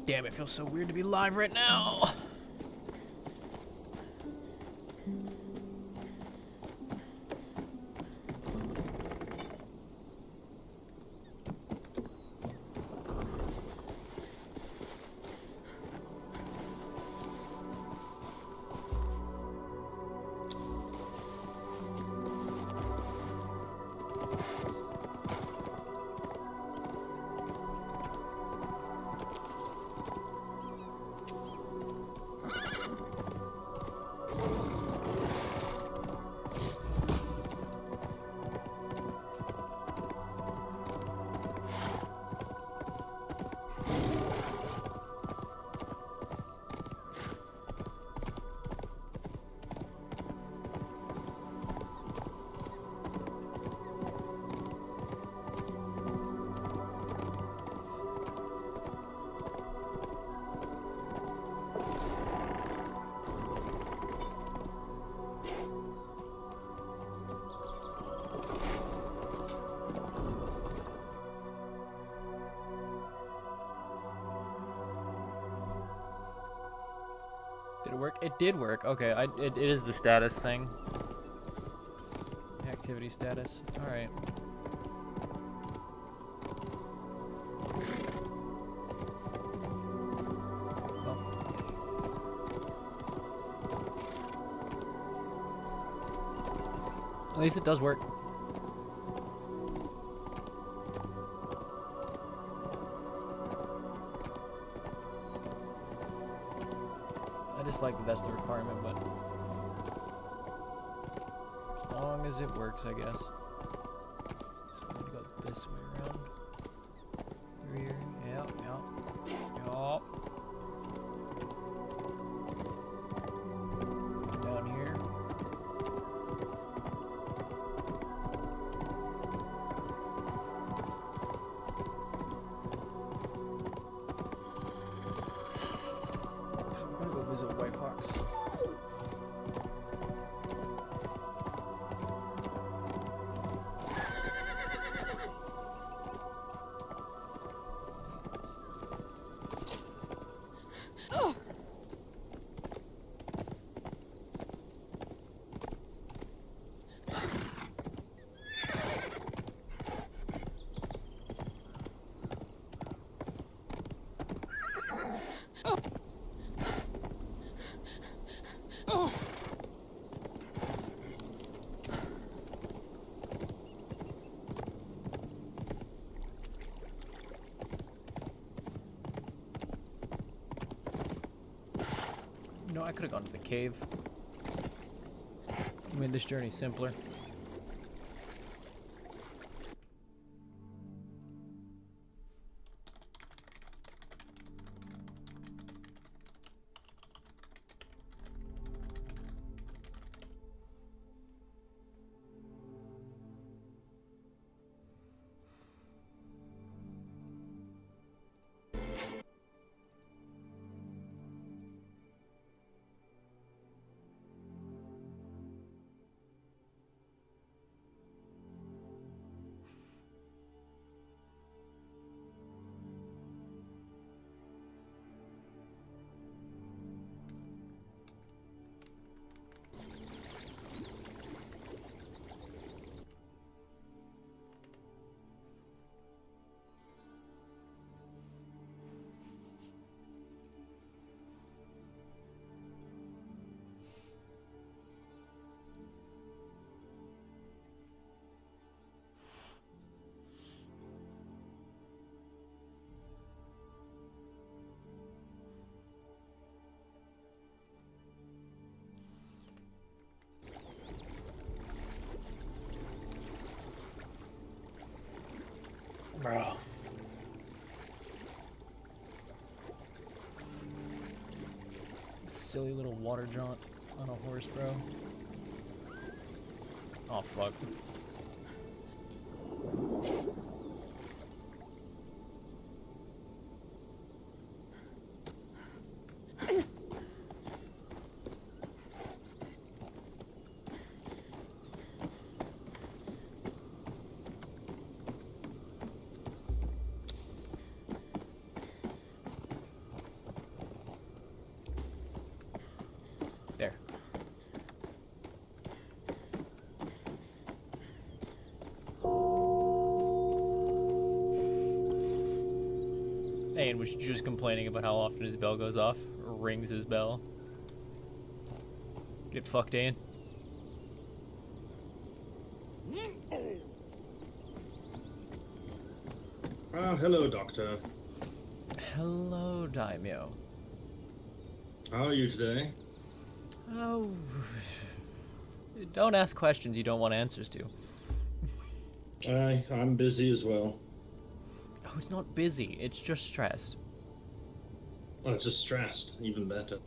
Damn, it feels so weird to be live right now. Did it work? It did work. Okay, it is the status thing. Activity status. Alright. At least it does work. I just like that that's the requirement, but as long as it works, I guess. So I'm gonna go this way around. Through here. Yep, yep. Yup. Down here. I'm gonna go visit White Fox. No, I could have gone to the cave. Made this journey simpler. Bro. Silly little water jaunt on a horse, bro. Oh, fuck. Ayn was just complaining about how often his bell goes off, or rings his bell. Get fucked, Ayn. Hello, Doctor. Hello, Daimyo. How are you today? Oh, don't ask questions you don't want answers to. I'm busy as well. Oh, it's not busy, it's just stressed. Oh, just stressed. Even better.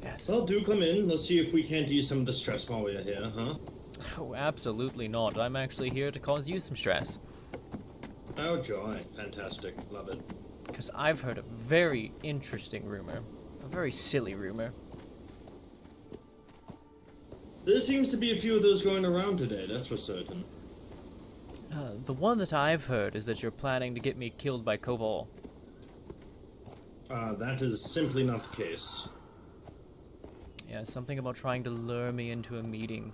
Yes. Well, do come in. Let's see if we can't ease some of the stress while we're here, huh? Oh, absolutely not. I'm actually here to cause you some stress. Oh, joy. Fantastic. Love it. Because I've heard a very interesting rumor. A very silly rumor. There seems to be a few of those going around today, that's for certain. The one that I've heard is that you're planning to get me killed by Koval. That is simply not the case. Yeah, something about trying to lure me into a meeting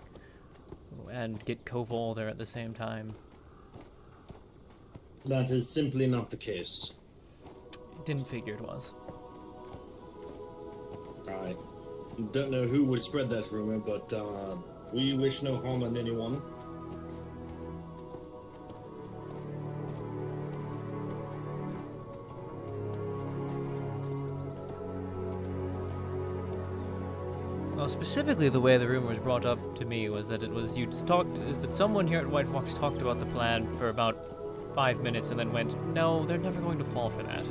and get Koval there at the same time. That is simply not the case. Didn't figure it was. I don't know who would spread that rumor, but we wish no harm on anyone. Well, specifically the way the rumor was brought up to me was that that someone here at White Fox talked about the plan for about 5 minutes and then went, no, they're never going to fall for that.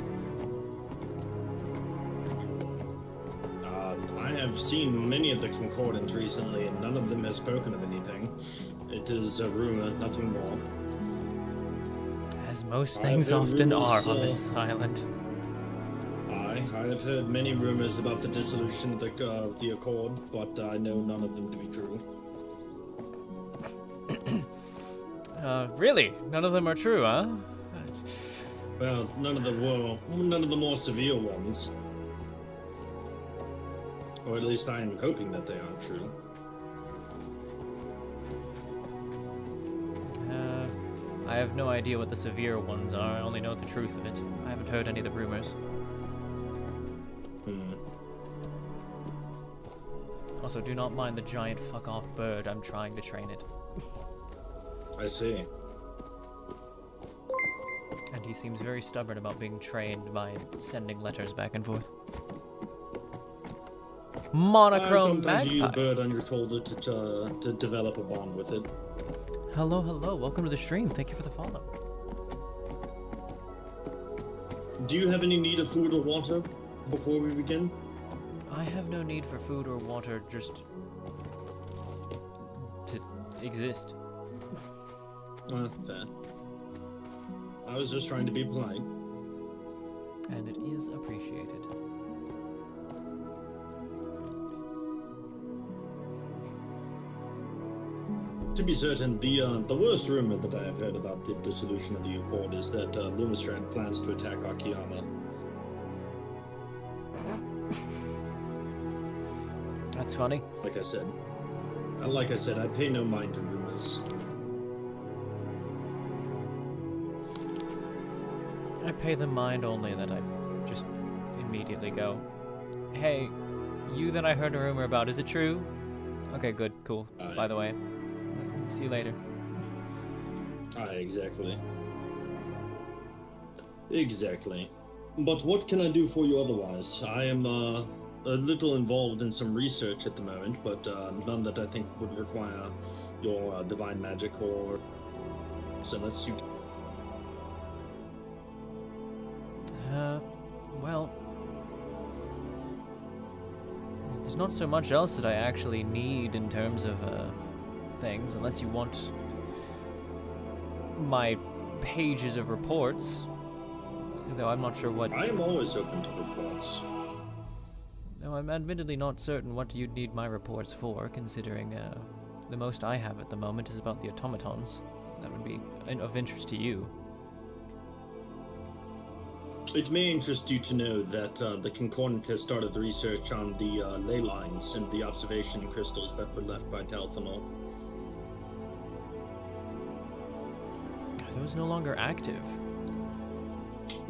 I have seen many of the concordants recently, and none of them has spoken of anything. It is a rumor, nothing more. As most things often are on this island. I have heard many rumors about the dissolution of the Accord, but I know none of them to be true. Really? None of them are true, huh? Well, none of the more severe ones. Or at least I am hoping that they aren't true. I have no idea what the severe ones are. I only know the truth of it. I haven't heard any of the rumors. Also, do not mind the giant fuck-off bird. I'm trying to train it. I see. And he seems very stubborn about being trained by sending letters back and forth. Monochrome sometimes you need a magpie. bird on your shoulder to develop a bond with it. Hello, hello. Welcome to the stream. Thank you for the follow. Do you have any need of food or water before we begin? I have no need for food or water, just to exist. Fair. I was just trying to be polite. And it is appreciated. To be certain, the worst rumor that I have heard about the dissolution of the Accord is that Lumistrad plans to attack Akiyama. That's funny. Like I said, I pay no mind to rumors. I pay the mind only that I just immediately go, hey, you that I heard a rumor about, is it true? Okay, good, cool. By the way, see you later. Exactly. Exactly. But what can I do for you otherwise? I am a little involved in some research at the moment, but none that I think would require your divine magic or unless you. Well, there's not so much else that I actually need in terms of things, unless you want my pages of reports. Though I'm not sure what. I am always open to reports. Though I'm admittedly not certain what you'd need my reports for, considering the most I have at the moment is about the automatons. That would be of interest to you. It may interest you to know that the Concordant has started research on the ley lines and the observation crystals that were left by Talthanol. Are those no longer active?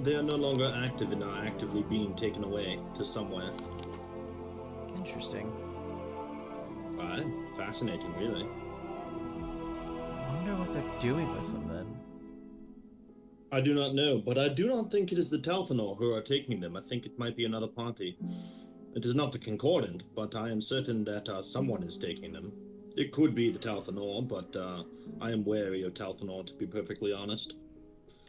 They are no longer active and are actively being taken away to somewhere. Interesting. Right. Fascinating, really. I wonder what they're doing with them then. I do not know, but I do not think it is the Talthanor who are taking them. I think it might be another party. It is not the Concordant, but I am certain that someone is taking them. It could be the Talthanor, but I am wary of Talthanor, to be perfectly honest.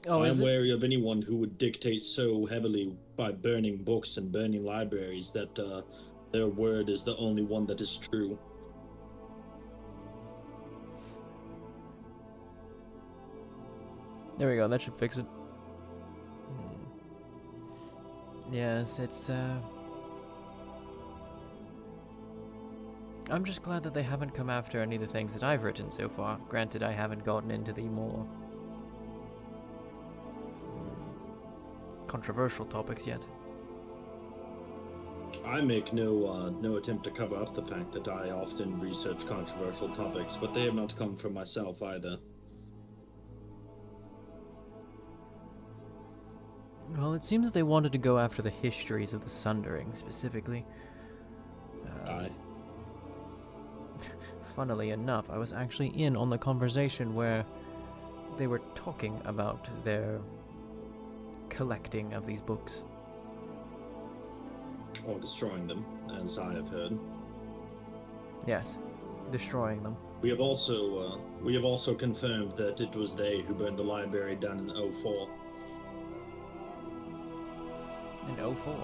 Oh, I is am it? wary of anyone who would dictate so heavily by burning books and burning libraries that their word is the only one that is true. There we go, that should fix it. Yes, it's, I'm just glad that they haven't come after any of the things that I've written so far. Granted, I haven't gotten into the more controversial topics yet. I make no attempt to cover up the fact that I often research controversial topics, but they have not come from myself either. Well, it seems that they wanted to go after the histories of the Sundering, specifically. Aye. Funnily enough, I was actually in on the conversation where they were talking about their collecting of these books. Or destroying them, as I have heard. Yes, destroying them. We have also confirmed that it was they who burned the library down in 04. In 04.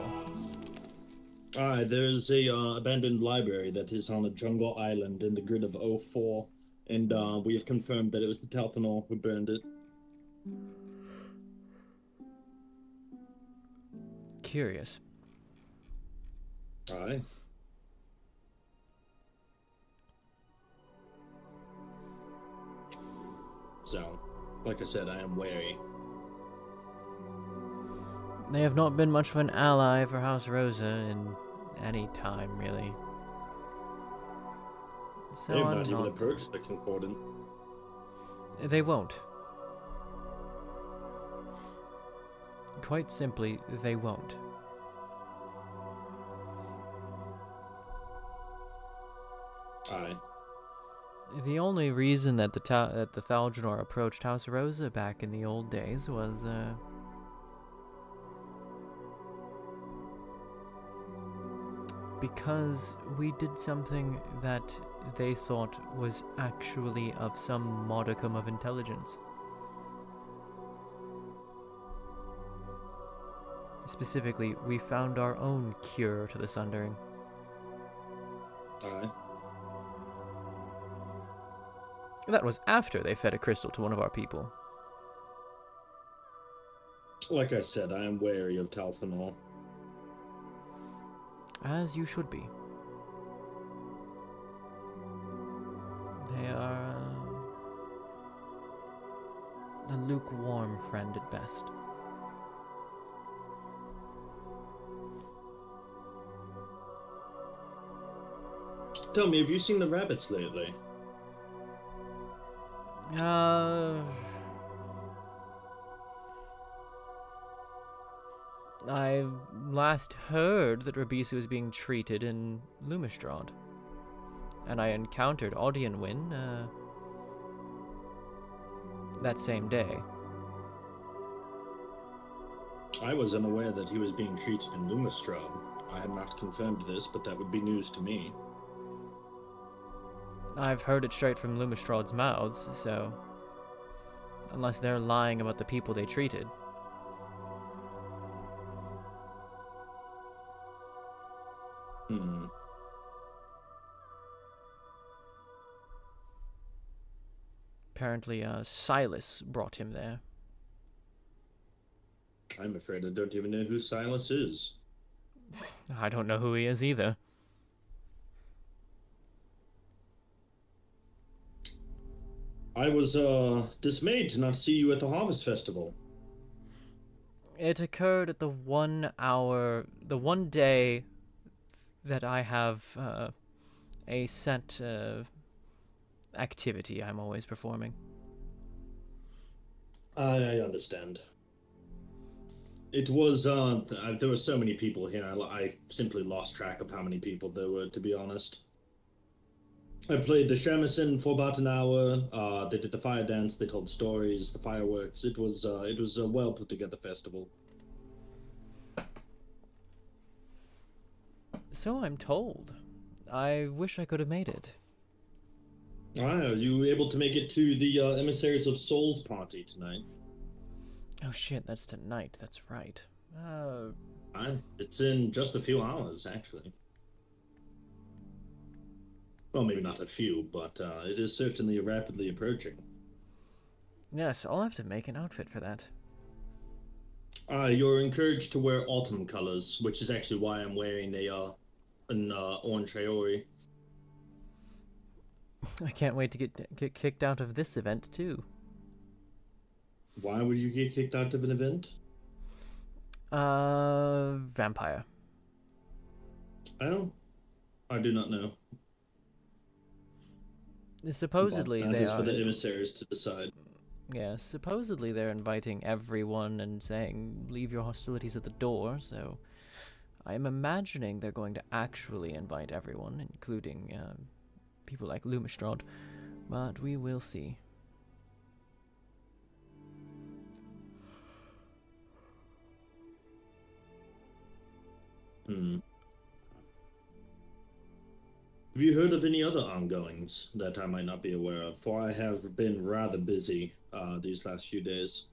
Aye, there's a abandoned library that is on a jungle island in the grid of 04, and we have confirmed that it was the Talthanor who burned it. Curious. Aye. So, like I said, I am wary. They have not been much of an ally for House Rosa in any time, really. So They have I'm not even approached the Concordant. They won't. Quite simply, they won't. Aye. The only reason that the Thalgenor approached House Rosa back in the old days was, because we did something that they thought was actually of some modicum of intelligence. Specifically, we found our own cure to the Sundering. Aye. That was after they fed a crystal to one of our people. Like I said, I am wary of Talthanor. As you should be. They are a lukewarm friend at best. Tell me, have you seen the rabbits lately? I last heard that Rabisu was being treated in Lumistrad. And I encountered Audienwyn, that same day. I was unaware that he was being treated in Lumistrad. I have not confirmed this, but that would be news to me. I've heard it straight from Lumistrad's mouths, so... unless they're lying about the people they treated. Apparently, Silas brought him there. I'm afraid I don't even know who Silas is. I don't know who he is either. I was, dismayed to not see you at the Harvest Festival. It occurred at the 1 day that I have, a set, activity I'm always performing. I understand. It was, there were so many people here. I simply lost track of how many people there were, to be honest. I played the shamisen for about an hour. They did the fire dance. They told stories, the fireworks. It was a well put together festival. So I'm told. I wish I could have made it. Are you able to make it to the Emissaries of Souls party tonight? Oh shit, that's tonight. That's right. It's in just a few hours, actually. Well, maybe not a few, but it is certainly rapidly approaching. Yes, I'll have to make an outfit for that. You're encouraged to wear autumn colors, which is actually why I'm wearing an orange Haiori. I can't wait to get kicked out of this event too. Why would you get kicked out of an event? Vampire. Oh, I do not know. Supposedly But that they is are. for the emissaries to decide. Yeah, supposedly they're inviting everyone and saying leave your hostilities at the door. So, I'm imagining they're going to actually invite everyone, including people like Lumistrod. But we will see. Hmm. Have you heard of any other ongoings that I might not be aware of? For I have been rather busy these last few days.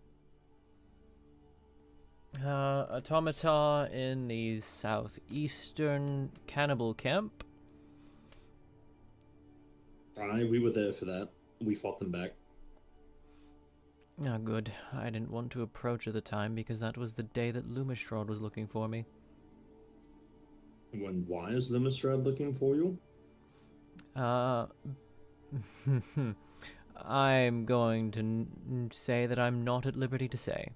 Automata in the southeastern cannibal camp. We were there for that. We fought them back. Ah, good. I didn't want to approach at the time because that was the day that Lumistrod was looking for me. Why is Limistrad looking for you? I'm going to say that I'm not at liberty to say.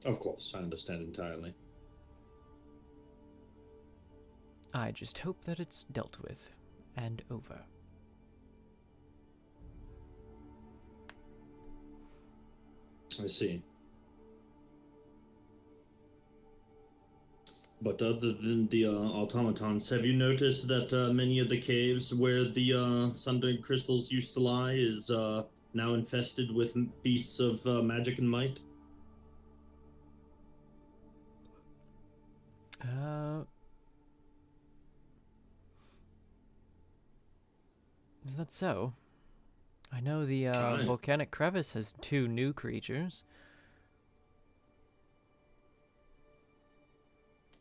Of course, I understand entirely. I just hope that it's dealt with and over. I see. But other than the automatons, have you noticed that many of the caves where the Sundered crystals used to lie is now infested with beasts of magic and might? Is that so? I know the volcanic crevice has 2 new creatures.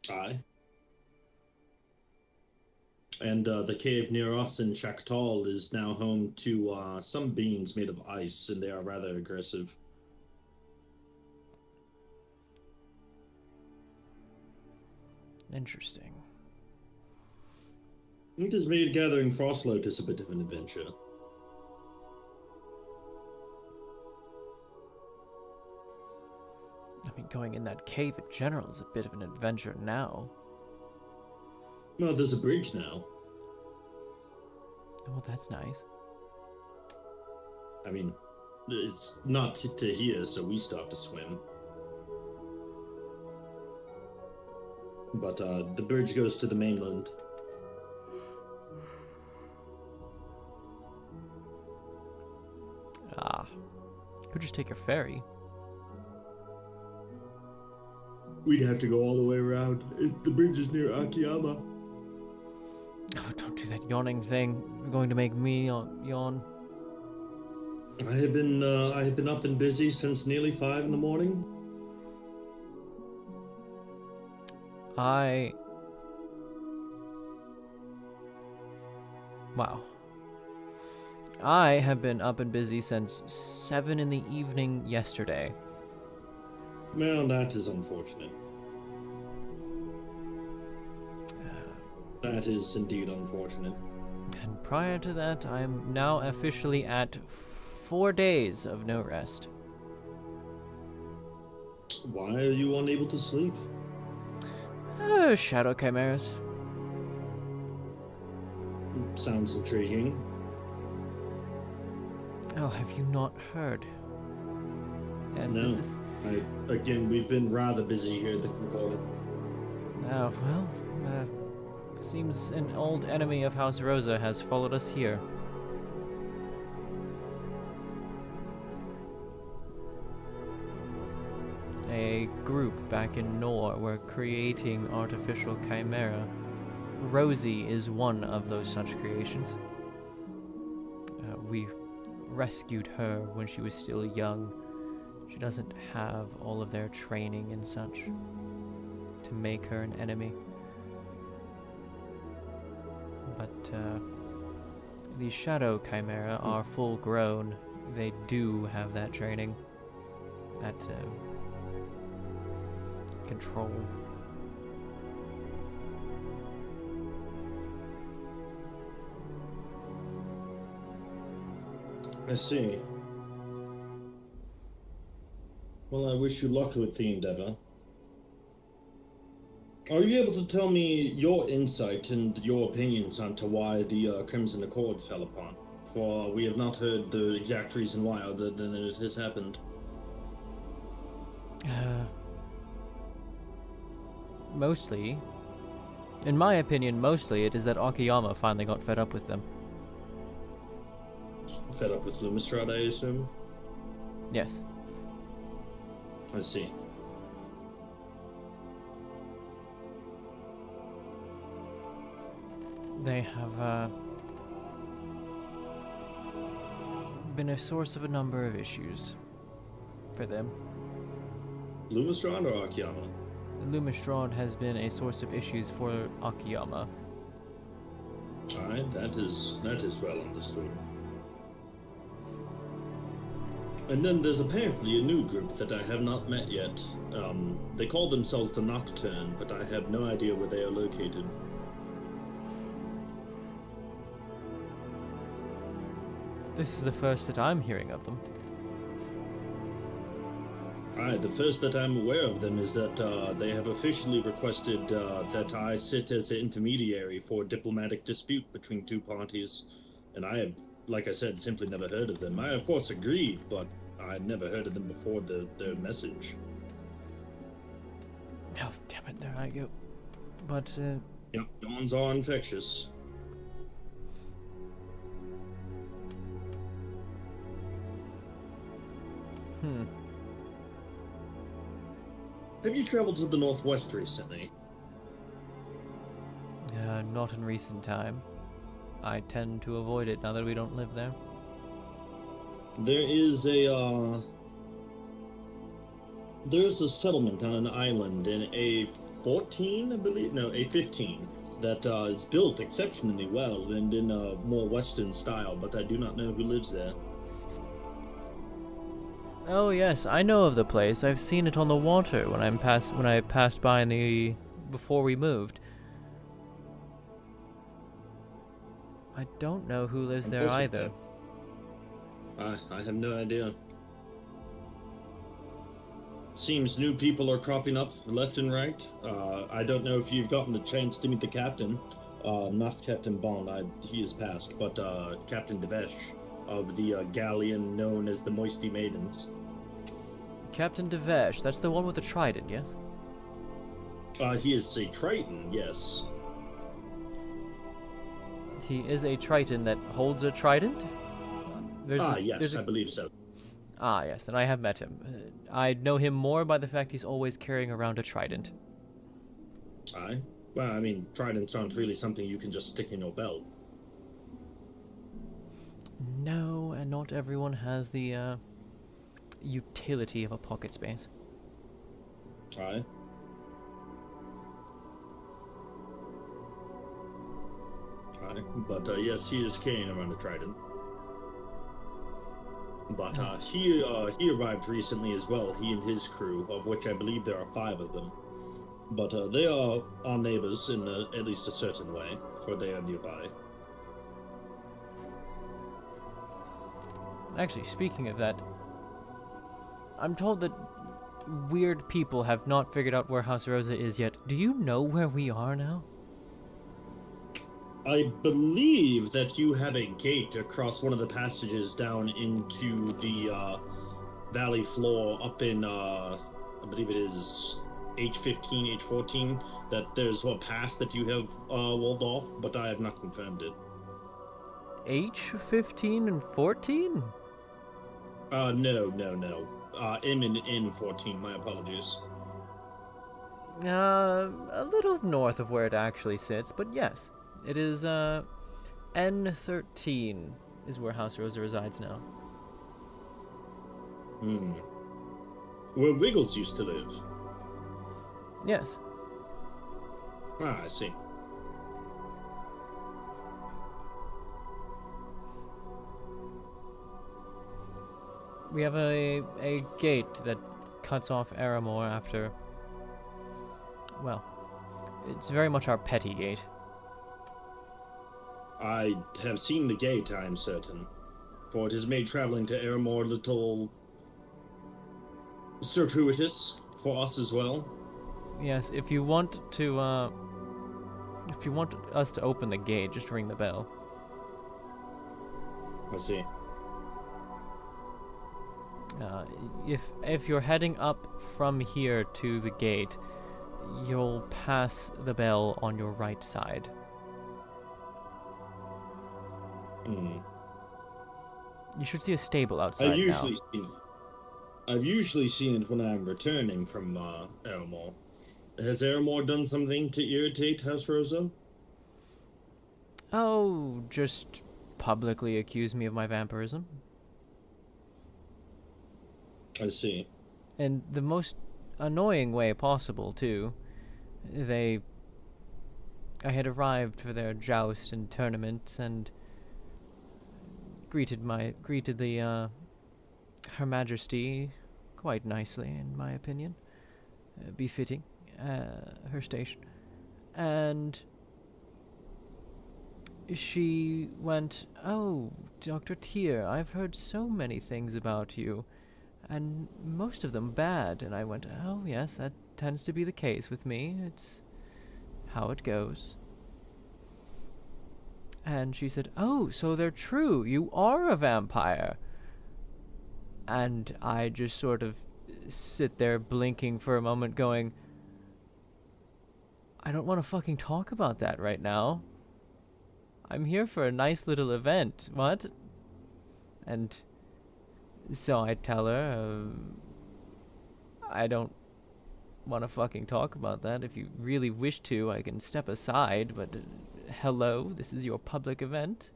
Aye. And the cave near us in Shaktal is now home to some beings made of ice, and they are rather aggressive. Interesting. It has made gathering Frost Lotus a bit of an adventure. I mean, going in that cave in general is a bit of an adventure now. No, there's a bridge now. Well, that's nice. I mean, it's not to here, so we still have to swim. But the bridge goes to the mainland. Ah. Could just take a ferry. We'd have to go all the way around. The bridge is near Akiyama. Oh, don't do that yawning thing. You're going to make me yawn. I have been up and busy since nearly 5 in the morning. Wow. I have been up and busy since 7 in the evening yesterday. Well, that is unfortunate. That is indeed unfortunate. And prior to that, I'm now officially at 4 days of no rest. Why are you unable to sleep? Shadow chimeras. Sounds intriguing. Oh, have you not heard? Yes, No. Again, we've been rather busy here at the Concord. Oh, well, seems an old enemy of House Rosa has followed us here. A group back in Nor were creating artificial chimera. Rosie is one of those such creations. We rescued her when she was still young. She doesn't have all of their training and such to make her an enemy. But the Shadow Chimera are full grown. They do have that training, that control. I see. Well, I wish you luck with the endeavor. Are you able to tell me your insight and your opinions onto why the Crimson Accord fell apart? For we have not heard the exact reason why, other than that it has happened. Mostly, in my opinion, mostly it is that Akiyama finally got fed up with them. Fed up with Lumistrad, I assume? Yes. I see. They have been a source of a number of issues for them. Lumistrad or Akiyama? Lumistrad has been a source of issues for Akiyama. Alright, that is well understood. And then there's apparently a new group that I have not met yet. They call themselves the Nocturne, but I have no idea where they are located. This is the first that I'm hearing of them. Aye, the first that I'm aware of them is that they have officially requested that I sit as an intermediary for a diplomatic dispute between two parties. And I have, like I said, simply never heard of them. I, of course, agreed, but I had never heard of them before their message. Oh, damn it, there I go. But, Yep, dawns are infectious. Have you traveled to the Northwest recently? not in recent time. I tend to avoid it now that we don't live there. There is there's a settlement on an island in A14, I believe, no, A15, that is built exceptionally well and in a more Western style, but I do not know who lives there. Oh yes, I know of the place. I've seen it on the water when I passed by before we moved. I don't know who lives there either. I have no idea. Seems new people are cropping up left and right. I don't know if you've gotten the chance to meet the captain. Not Captain Bond, he is passed, but Captain Devesh of the galleon known as the Moisty Maidens. Captain Devesh, that's the one with the trident, yes? He is a Triton, yes. He is a Triton that holds a trident? Yes, I believe so. Ah, yes, then I have met him. I know him more by the fact he's always carrying around a trident. Aye? Well, I mean, tridents aren't really something you can just stick in your belt. No, and not everyone has the, utility of a pocket space. Aye? Aye, but, yes, he is carrying around a trident. But he arrived recently as well, he and his crew, of which I believe there are 5 of them. But they are our neighbors in at least a certain way, for they are nearby. Actually, speaking of that, I'm told that weird people have not figured out where House Rosa is yet. Do you know where we are now? I believe that you have a gate across one of the passages down into the valley floor up in, I believe it is H15, H14, that there's a pass that you have walled off, but I have not confirmed it. H15 and 14? No. M and N14, my apologies. A little north of where it actually sits, but yes. It is, N13 is where House Rosa resides now. Where Wiggles used to live. Yes. Ah, I see. We have a gate that cuts off Aramore after... Well, it's very much our petty gate. I have seen the gate, I am certain, for it has made traveling to Aramore a little circuitous for us as well. Yes, if you want to, if you want us to open the gate, just ring the bell. I see. If you're heading up from here to the gate, you'll pass the bell on your right side. You should see a stable outside I've usually seen it when I'm returning from Aramore. Has Aramore done something to irritate House Rosa? Oh, just publicly accuse me of my vampirism. I see. In the most annoying way possible, too. I had arrived for their joust and tournament, and greeted Her Majesty quite nicely, in my opinion, befitting her station, and she went, "Oh, Dr. Tyr, I've heard so many things about you, and most of them bad." And I went, "Oh yes, that tends to be the case with me. It's how it goes." And she said, "Oh, so they're true. You are a vampire." And I just sort of sit there blinking for a moment going, I don't want to fucking talk about that right now. I'm here for a nice little event. What? And so I tell her, I don't want to fucking talk about that. If you really wish to, I can step aside, but hello, this is your public event.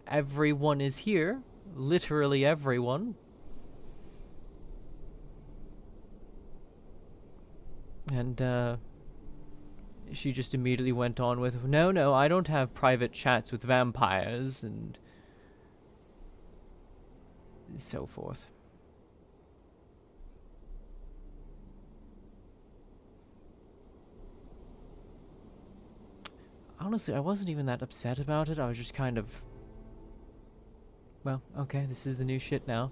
Everyone is here. Literally everyone. And, she just immediately went on with, no, I don't have private chats with vampires, and so forth. Honestly, I wasn't even that upset about it. I was just kind of, well, okay, this is the new shit now.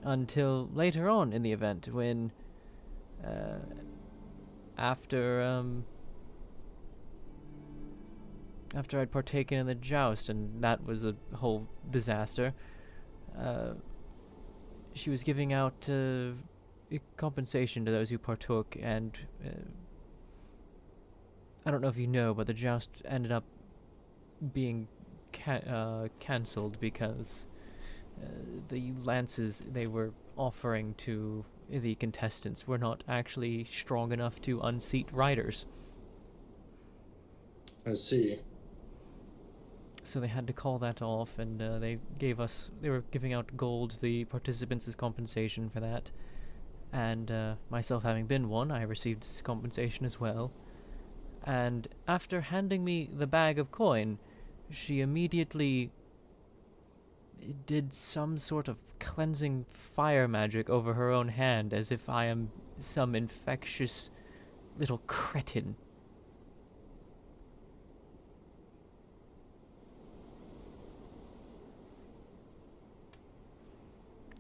Until later on in the event, when, after I'd partaken in the joust, and that was a whole disaster, she was giving out compensation to those who partook, and I don't know if you know, but the joust ended up being cancelled because the lances they were offering to the contestants were not actually strong enough to unseat riders. I see. So they had to call that off, and they were giving out gold to the participants as compensation for that. And myself having been one, I received this compensation as well. And after handing me the bag of coin, she immediately did some sort of cleansing fire magic over her own hand, as if I am some infectious little cretin.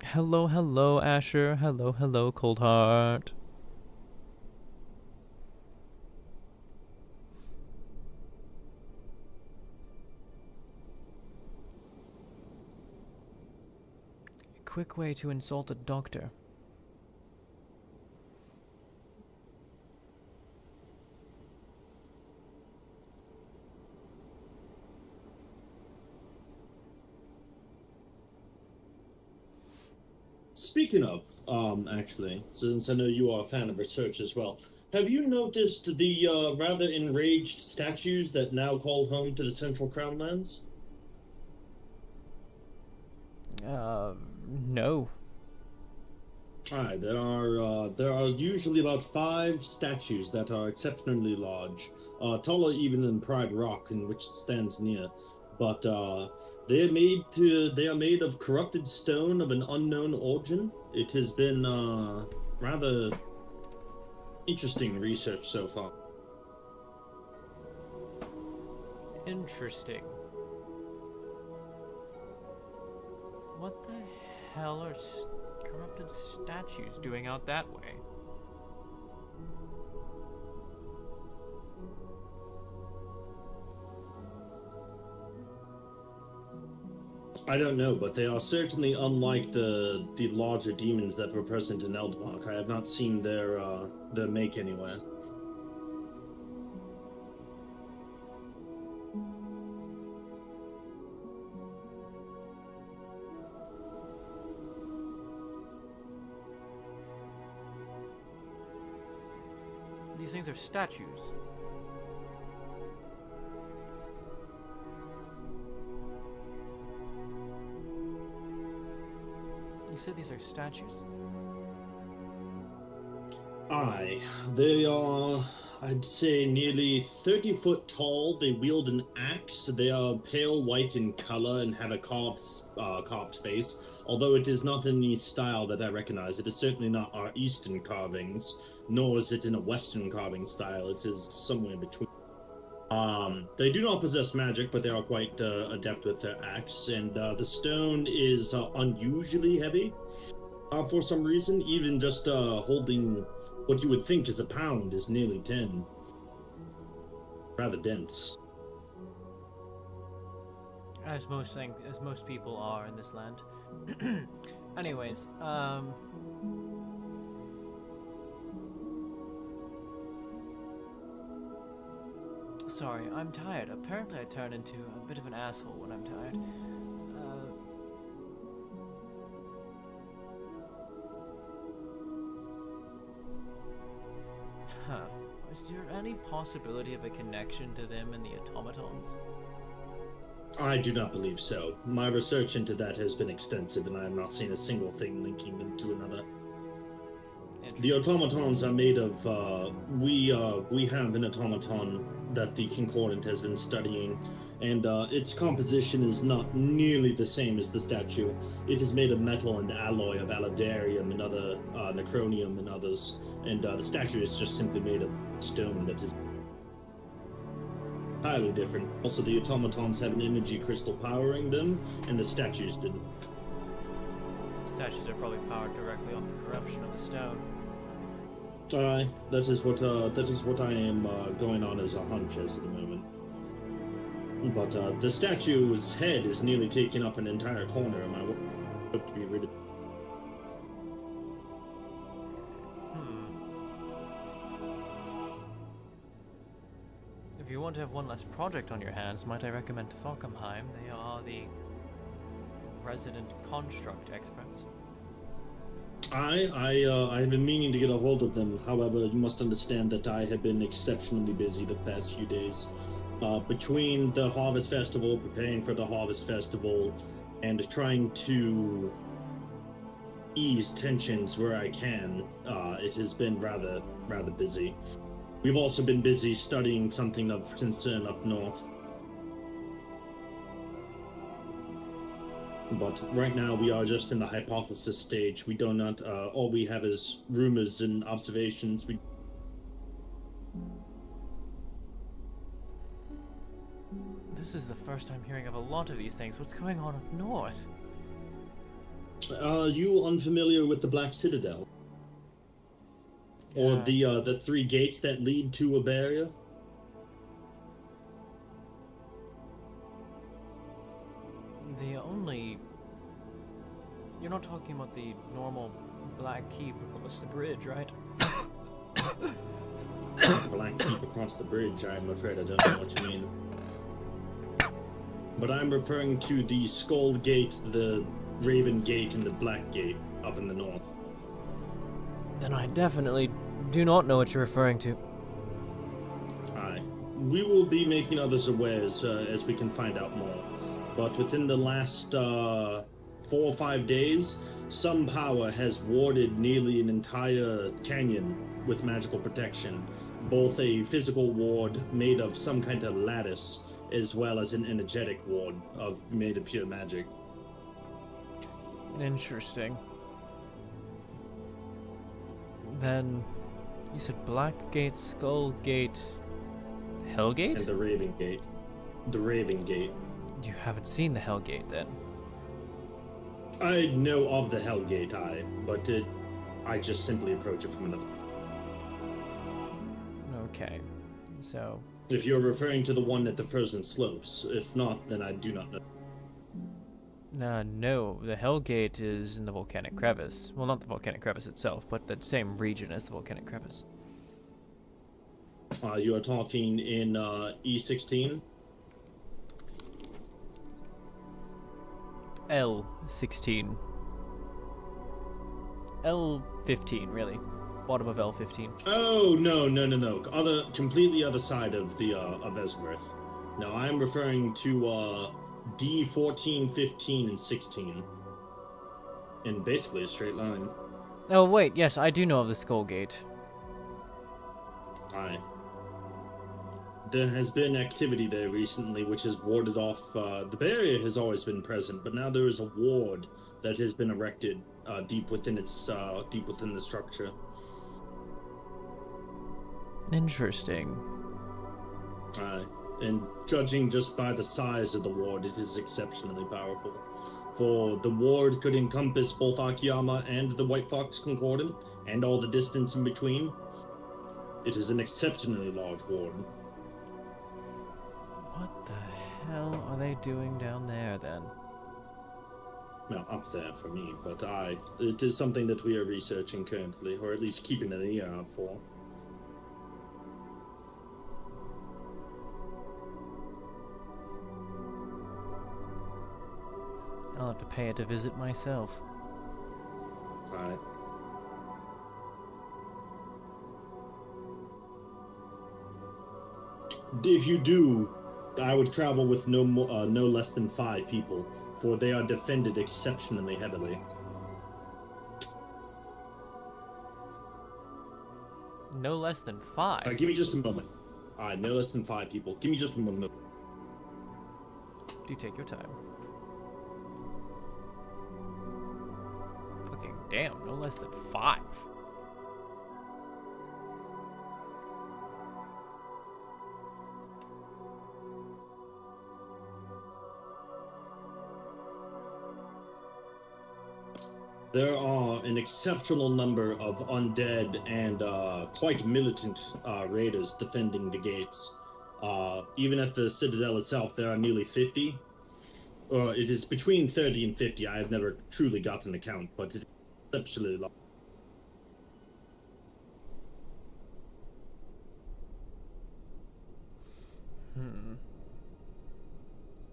Hello, Asher. Hello, Coldheart. quick way to insult a doctor. Speaking of, actually, since I know you are a fan of research as well, have you noticed the rather enraged statues that now call home to the Central Crown lands? No. Aye, there are usually about 5 statues that are exceptionally large, taller even than Pride Rock, in which it stands near. But they are made of corrupted stone of an unknown origin. It has been rather interesting research so far. Interesting. What the hell are corrupted statues doing out that way? I don't know, but they are certainly unlike the larger demons that were present in Eldmark. I have not seen their make anywhere. These things are statues. You said these are statues. Aye, they are, I'd say, nearly 30 foot tall. They wield an axe. They are pale white in color and have a carved face. Although it is not in any style that I recognize, it is certainly not our Eastern carvings, nor is it in a Western carving style. It is somewhere in between. They do not possess magic, but they are quite adept with their axe, and the stone is unusually heavy for some reason. Even just holding what you would think is a pound is nearly 10. Rather dense. As most people are in this land. Anyways, sorry, I'm tired. Apparently I turn into a bit of an asshole when I'm tired. Is there any possibility of a connection to them and the automatons? I do not believe so. My research into that has been extensive, and I have not seen a single thing linking them to another. The automatons are made of, we have an automaton that the Concordant has been studying, and its composition is not nearly the same as the statue. It is made of metal and alloy of alloydarium and other necronium and others, and the statue is just simply made of stone that is entirely different. Also, the automatons have an energy crystal powering them, and the statues didn't. Statues are probably powered directly off the corruption of the stone. That is what I am going on as a hunch as at the moment. But the statue's head is nearly taking up an entire corner, and I hope to be rid of. If you want to have one less project on your hands, might I recommend Thorkhamheim? They are the resident construct experts. I have been meaning to get a hold of them. However, you must understand that I have been exceptionally busy the past few days. Between the Harvest Festival, preparing for the Harvest Festival, and trying to ease tensions where I can, it has been rather busy. We've also been busy studying something of concern up north. But right now we are just in the hypothesis stage. We do not, all we have is rumors and observations. This is the first time hearing of a lot of these things. What's going on up north? You unfamiliar with the Black Citadel? Or the 3 gates that lead to a barrier? The only You're not talking about the normal black keep across the bridge, right? Black keep across the bridge, I'm afraid I don't know what you mean. But I'm referring to the Skull Gate, the Raven Gate, and the Black Gate up in the north. Then I definitely do not know what you're referring to. Aye. We will be making others aware as we can find out more. But within the last 4 or 5 days, some power has warded nearly an entire canyon with magical protection. Both a physical ward made of some kind of lattice, as well as an energetic ward made of pure magic. Interesting. Then, you said Black Gate, Skull Gate, Hell Gate? And the Raven Gate. The Raven Gate. You haven't seen the Hell Gate, then? I know of the Hell Gate, but I just simply approach it from another. Okay, so... If you're referring to the one at the frozen slopes, if not, then I do not know. No, the Hell Gate is in the volcanic crevice. Well, not the volcanic crevice itself, but the same region as the volcanic crevice. You are talking in E16? L16. L15, really. Bottom of L15. Oh, no. Completely other side of the, of Esworth. No, I'm referring to, D14, 15, and 16. In basically a straight line. Oh, wait, yes, I do know of the Skull Gate. Aye. There has been activity there recently which has warded off, the barrier has always been present, but now there is a ward that has been erected, deep within the structure. Interesting. And judging just by the size of the ward, it is exceptionally powerful. For the ward could encompass both Akiyama and the White Fox Concordant, and all the distance in between. It is an exceptionally large ward. What the hell are they doing down there, then? Well, up there for me, but it is something that we are researching currently, or at least keeping an ear out for. I'll have to pay it a visit myself. Alright. If you do, I would travel with no less than 5 people, for they are defended exceptionally heavily. No less than 5? Give me just a moment. No less than 5 people. Give me just a moment. Do take your time. Fucking damn, no less than 5. There are an exceptional number of undead and quite militant raiders defending the gates. Even at the Citadel itself, there are nearly 50. It is between 30 and 50. I have never truly gotten a count, but it's exceptionally large.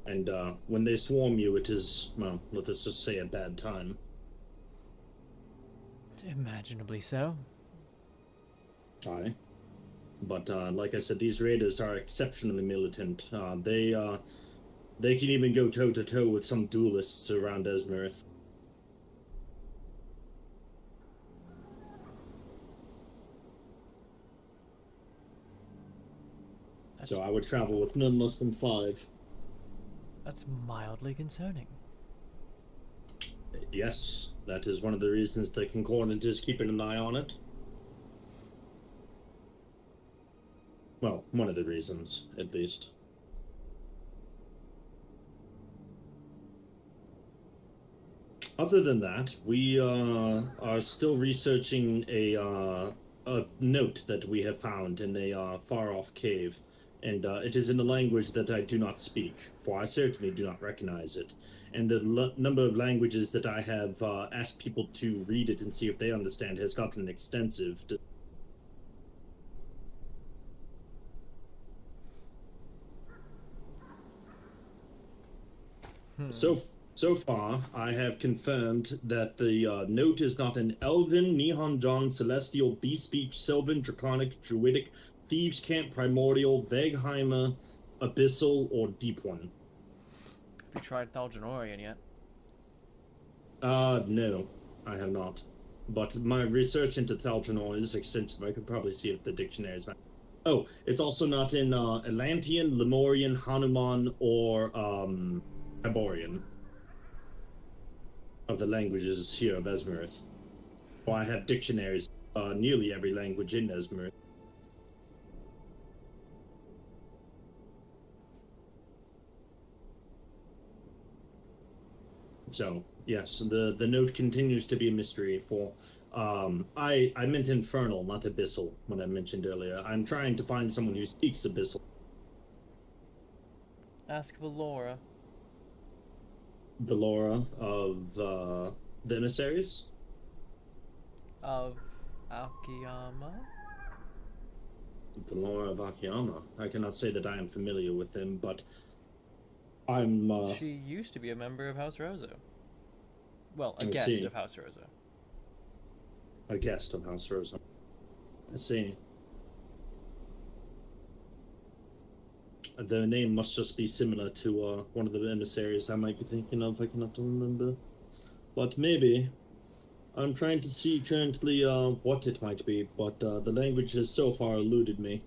And when they swarm you, it is, well, let us just say a bad time. Imaginably so. Aye. But like I said, these raiders are exceptionally militant. They can even go toe-to-toe with some duelists around Esmerith. So I would travel with none less than 5. That's mildly concerning. Yes, that is one of the reasons the Concordant is keeping an eye on it. Well, one of the reasons, at least. Other than that, we are still researching a note that we have found in a far-off cave. and it is in a language that I do not speak, for I certainly do not recognize it. And the number of languages that I have asked people to read it and see if they understand has gotten extensive. So far, I have confirmed that the note is not an Elven, Nihonjong, Celestial, Beast Speech, Sylvan, Draconic, Druidic, Thieves' Camp, Primordial, Vagheimer, Abyssal, or Deep One. Have you tried Thaljanorian yet? No, I have not. But my research into Thaljanor is extensive. I could probably see if the dictionary is. Oh, it's also not in Atlantean, Lemurian, Hanuman, or Hyborian. Of the languages here of Esmerith. Well, I have dictionaries, nearly every language in Esmerith. So, yes, the note continues to be a mystery for, I meant infernal, not abyssal, when I mentioned earlier. I'm trying to find someone who speaks abyssal. Ask Valora. The Laura of, the emissaries? Of Aokiyama? The Laura of Akiyama. I cannot say that I am familiar with him, but I'm, She used to be a member of House Rosa. Well, a I guest see. of House Rosa. a guest of House Rosa. I see. The name must just be similar to one of the emissaries I might be thinking of. I cannot remember. But maybe. I'm trying to see currently what it might be, but the language has so far eluded me.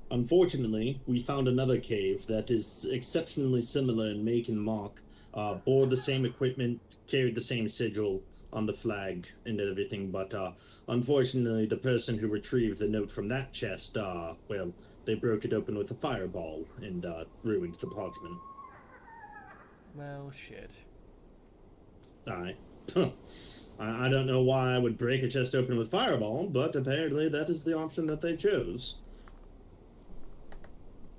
Unfortunately, we found another cave that is exceptionally similar in make and mark, bore the same equipment, carried the same sigil on the flag and everything, but unfortunately the person who retrieved the note from that chest, well, they broke it open with a fireball and ruined the parchment. Well, shit. Aye. I don't know why I would break a chest open with fireball, but apparently that is the option that they chose.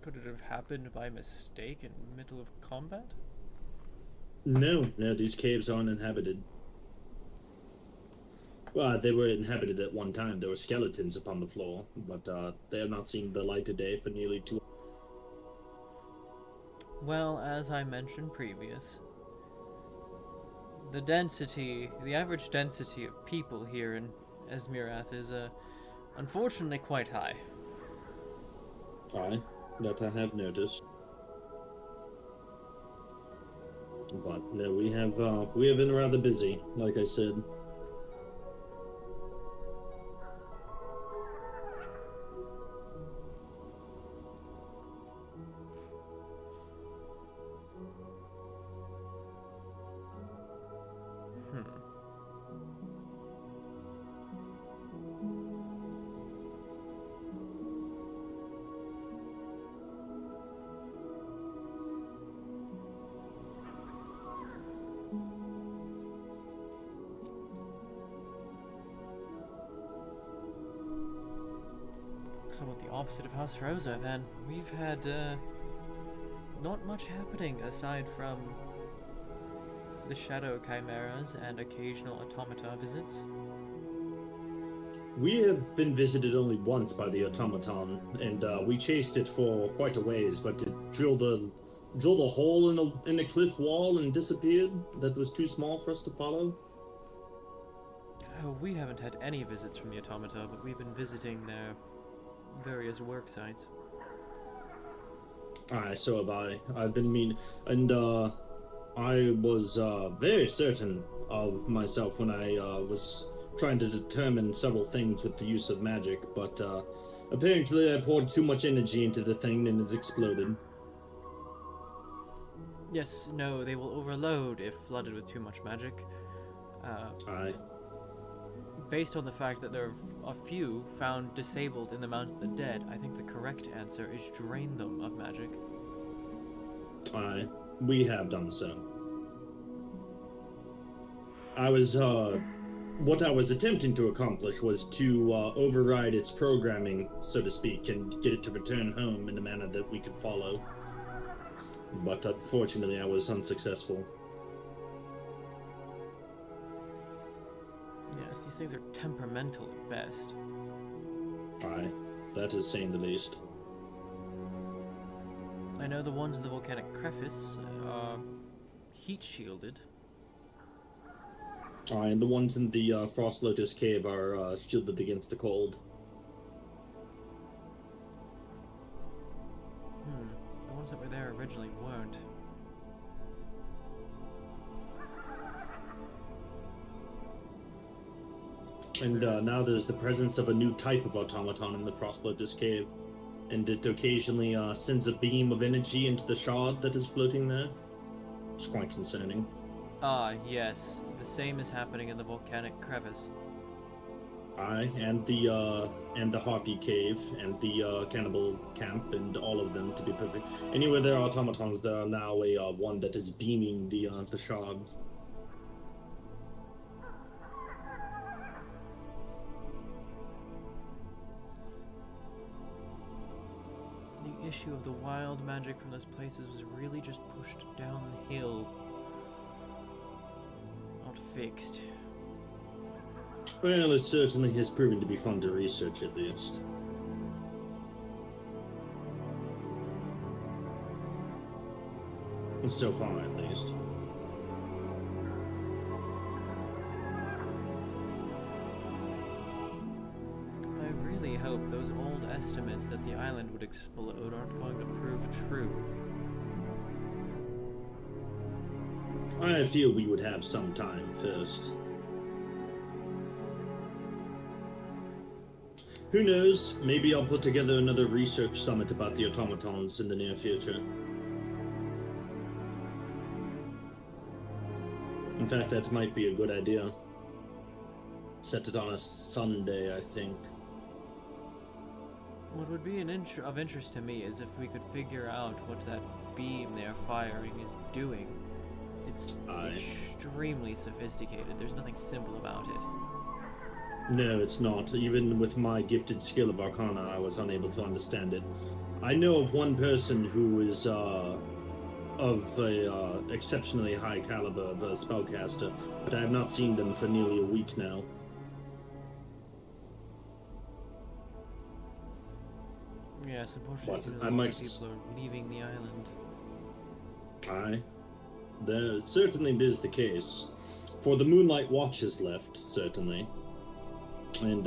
Could it have happened by mistake in the middle of combat? No, these caves aren't inhabited. Well, they were inhabited at one time. There were skeletons upon the floor, but they have not seen the light of day for nearly 2. Well, as I mentioned previous, the average density of people here in Esmirath is, unfortunately quite high. Aye, that I have noticed. But no, we have been rather busy, like I said. Somewhat the opposite of House Rosa, then. We've had, not much happening aside from the shadow chimeras and occasional automata visits. We have been visited only once by the automaton, and we chased it for quite a ways, but it drilled a hole in a cliff wall and disappeared. That was too small for us to follow. Oh, we haven't had any visits from the automata, but we've been visiting their various work sites. Aye, so have I. I've been and I was very certain of myself when I was trying to determine several things with the use of magic, but apparently I poured too much energy into the thing and it's exploded. Yes, no, they will overload if flooded with too much magic. Aye. Based on the fact that there are a few found disabled in the Mountains of the Dead, I think the correct answer is drain them of magic. Aye, we have done so. I was what I was attempting to accomplish was to override its programming, so to speak, and get it to return home in a manner that we could follow. But unfortunately, I was unsuccessful. Yes, these things are temperamental at best. Aye, that is saying the least. I know the ones in the volcanic crevice are heat shielded. Aye, and the ones in the Frost Lotus Cave are shielded against the cold. The ones that were there originally weren't. And now there's the presence of a new type of automaton in the Frost Lotus Cave. And it occasionally sends a beam of energy into the shard that is floating there. It's quite concerning. Ah, yes. The same is happening in the volcanic crevice. Aye, and the Harpy Cave, and the Cannibal Camp, and all of them, to be perfect. Anywhere there are automatons, there are now a one that is beaming the shard. The issue of the wild magic from those places was really just pushed downhill. Not fixed. Well, it certainly has proven to be fun to research, at least. So far, at least. I really hope those old estimates that the island would explode aren't going to prove true. I feel we would have some time first. Who knows? Maybe I'll put together another research summit about the automatons in the near future. In fact, that might be a good idea. Set it on a Sunday, I think. What would be of interest to me is if we could figure out what that beam they're firing is doing. It's extremely sophisticated. There's nothing simple about it. No, it's not. Even with my gifted skill of Arcana, I was unable to understand it. I know of one person who is of a exceptionally high caliber of a spellcaster, but I have not seen them for nearly a week now. Yes, unfortunately, But I might... people are leaving the island. Aye. Certainly it is the case. For the Moonlight Watch is left, certainly. And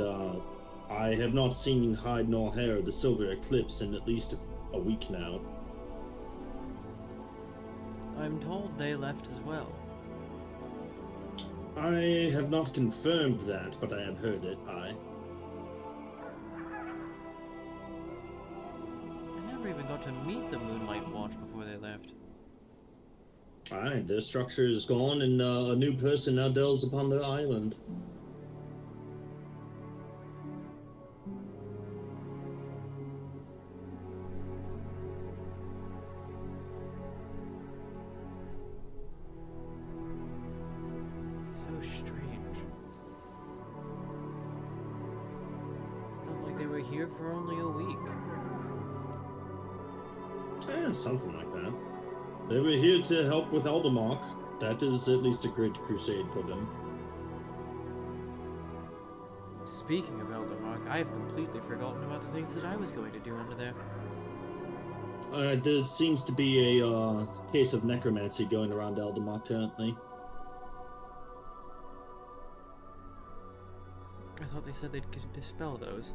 I have not seen hide nor hair of the Silver Eclipse in at least a week now. I'm told they left as well. I have not confirmed that, but I have heard it, aye. I never even got to meet the Moonlight Watch before they left. Aye, their structure is gone, and a new person now dwells upon their island. So strange. Felt like they were here for only a week. Something like that. They were here to help with Aldermark. That is at least a great crusade for them. Speaking of Eldermark, I have completely forgotten about the things that I was going to do under there. There seems to be a case of necromancy going around Aldermark currently. I thought they said they'd dispel those.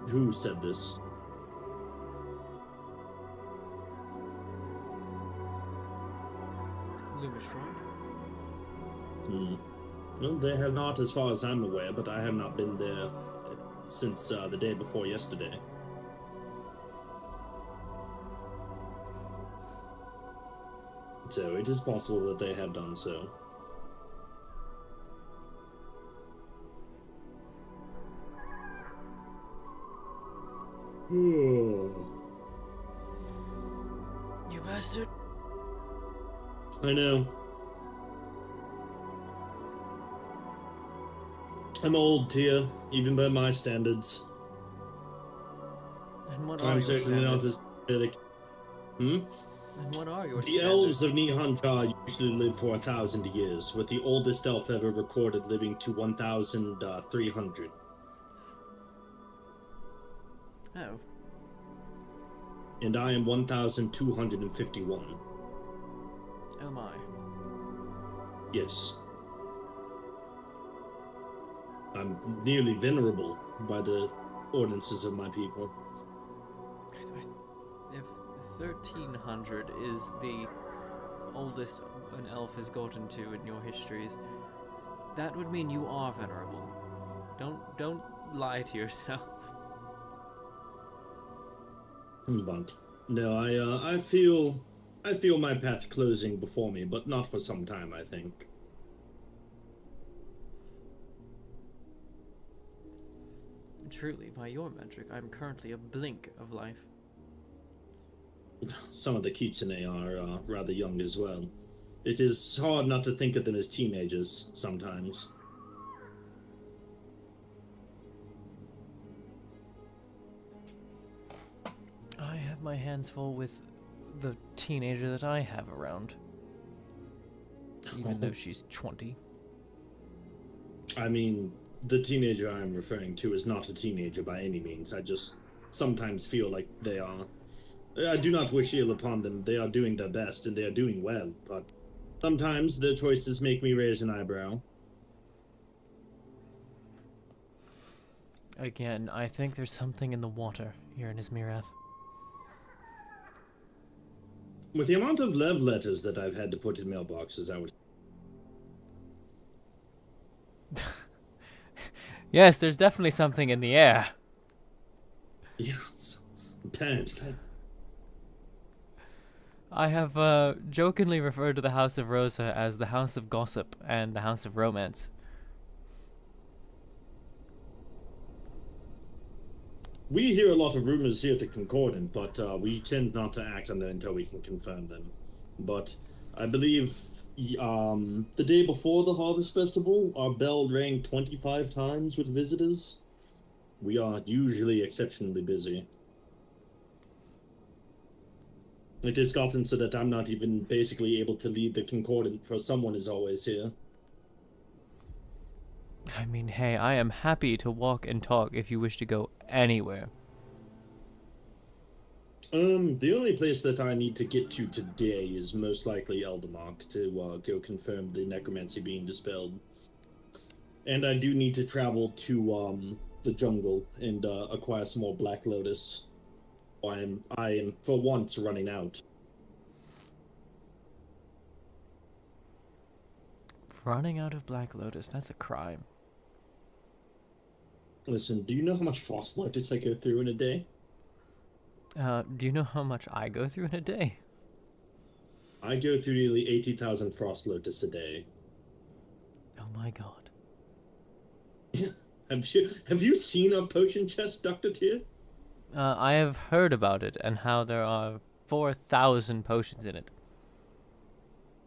Who said this? Lumistron? Well, they have not, as far as I'm aware, but I have not been there since the day before yesterday. So it is possible that they have done so. You bastard. I know. I'm old, Tia, even by my standards. And what are I'm your certainly not standards? as athletic. Hmm? And what are your The standards? elves of Nihoncha usually live for 1,000 years, with the oldest elf ever recorded living to 1,300. Oh. And I am 1,251. Oh my. Yes. I'm nearly venerable by the ordinances of my people. If 1,300 is the oldest an elf has gotten to in your histories, that would mean you are venerable. Don't lie to yourself. But no, I feel my path closing before me, but not for some time, I think. Truly, by your metric, I'm currently a blink of life. Some of the kitsune are rather young as well. It is hard not to think of them as teenagers sometimes. I have my hands full with the teenager that I have around. Even though she's 20. I mean, the teenager I'm referring to is not a teenager by any means. I just sometimes feel like they are. I do not wish ill upon them. They are doing their best, and they are doing well, but sometimes their choices make me raise an eyebrow. Again, I think there's something in the water here in Izmirath. With the amount of love letters that I've had to put in mailboxes, I would... Yes, there's definitely something in the air. Yes, apparently. I have jokingly referred to the House of Rosa as the House of Gossip and the House of Romance. We hear a lot of rumors here at the Concordant, but we tend not to act on them until we can confirm them. But I believe the day before the Harvest Festival, our bell rang 25 times with visitors. We are usually exceptionally busy. It has gotten so that I'm not even basically able to lead the Concordant, for someone is always here. I mean, hey, I am happy to walk and talk if you wish to go anywhere. The only place that I need to get to today is most likely Eldermark to go confirm the necromancy being dispelled. And I do need to travel to the jungle and acquire some more Black Lotus. I am for once running out. Running out of Black Lotus, that's a crime. Listen, do you know how much Frost Lotus I go through in a day? Do you know how much I go through in a day? I go through nearly 80,000 Frost Lotus a day. Oh my god. Have you seen our potion chest, Dr. Tyr? I have heard about it and how there are 4,000 potions in it.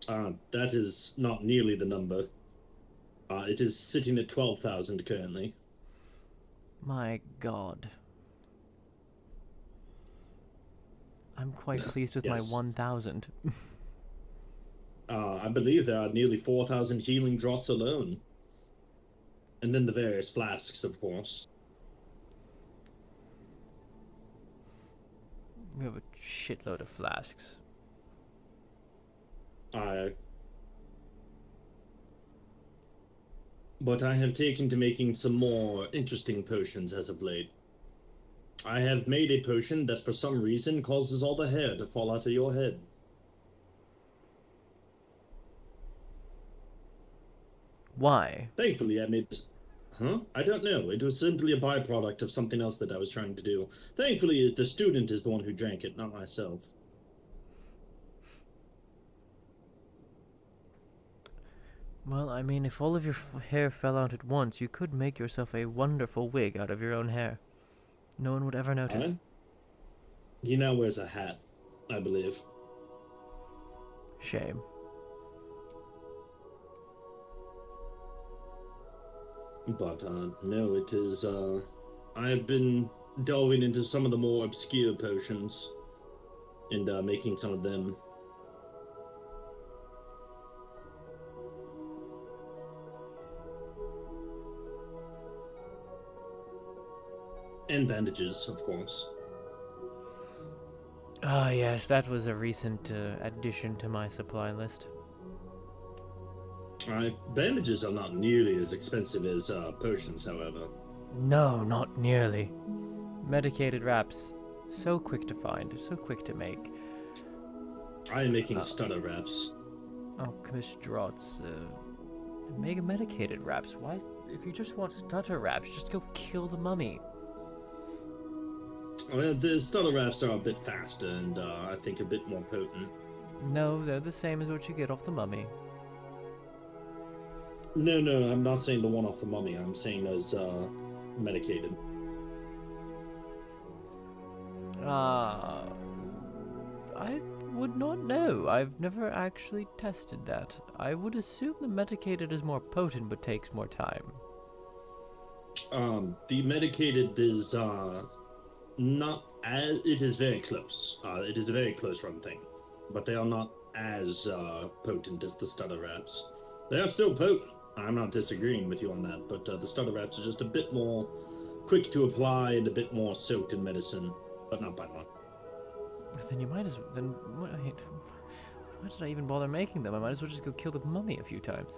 That is not nearly the number. It is sitting at 12,000 currently. My god. I'm quite pleased with Yes. my 1,000. I believe there are nearly 4,000 healing draughts alone. And then the various flasks, of course. We have a shitload of flasks. But I have taken to making some more interesting potions as of late. I have made a potion that for some reason causes all the hair to fall out of your head. Why? Thankfully, I made this... Huh? I don't know. It was simply a byproduct of something else that I was trying to do. Thankfully, the student is the one who drank it, not myself. Well, I mean, if all of your hair fell out at once, you could make yourself a wonderful wig out of your own hair. No one would ever notice. He now wears a hat, I believe. Shame. But no, it is. I've been delving into some of the more obscure potions and making some of them. And bandages, of course. Ah, yes, that was a recent addition to my supply list. Bandages are not nearly as expensive as potions, however. No, not nearly. Medicated wraps, so quick to find, so quick to make. I am making stutter wraps. Oh, Commissioner make medicated wraps. Why? If you just want stutter wraps, just go kill the mummy. Well, the stutter wraps are a bit faster and I think a bit more potent. No, they're the same as what you get off the mummy. No, I'm not saying the one off the mummy. I'm saying those medicated. I would not know. I've never actually tested that. I would assume the medicated is more potent but takes more time. The medicated is not as... It is very close. It is a very close run thing. But they are not as potent as the stutter wraps. They are still potent. I'm not disagreeing with you on that, but the stutter wraps are just a bit more quick to apply and a bit more soaked in medicine, but not by much. Then you might as well... Then why did I even bother making them? I might as well just go kill the mummy a few times.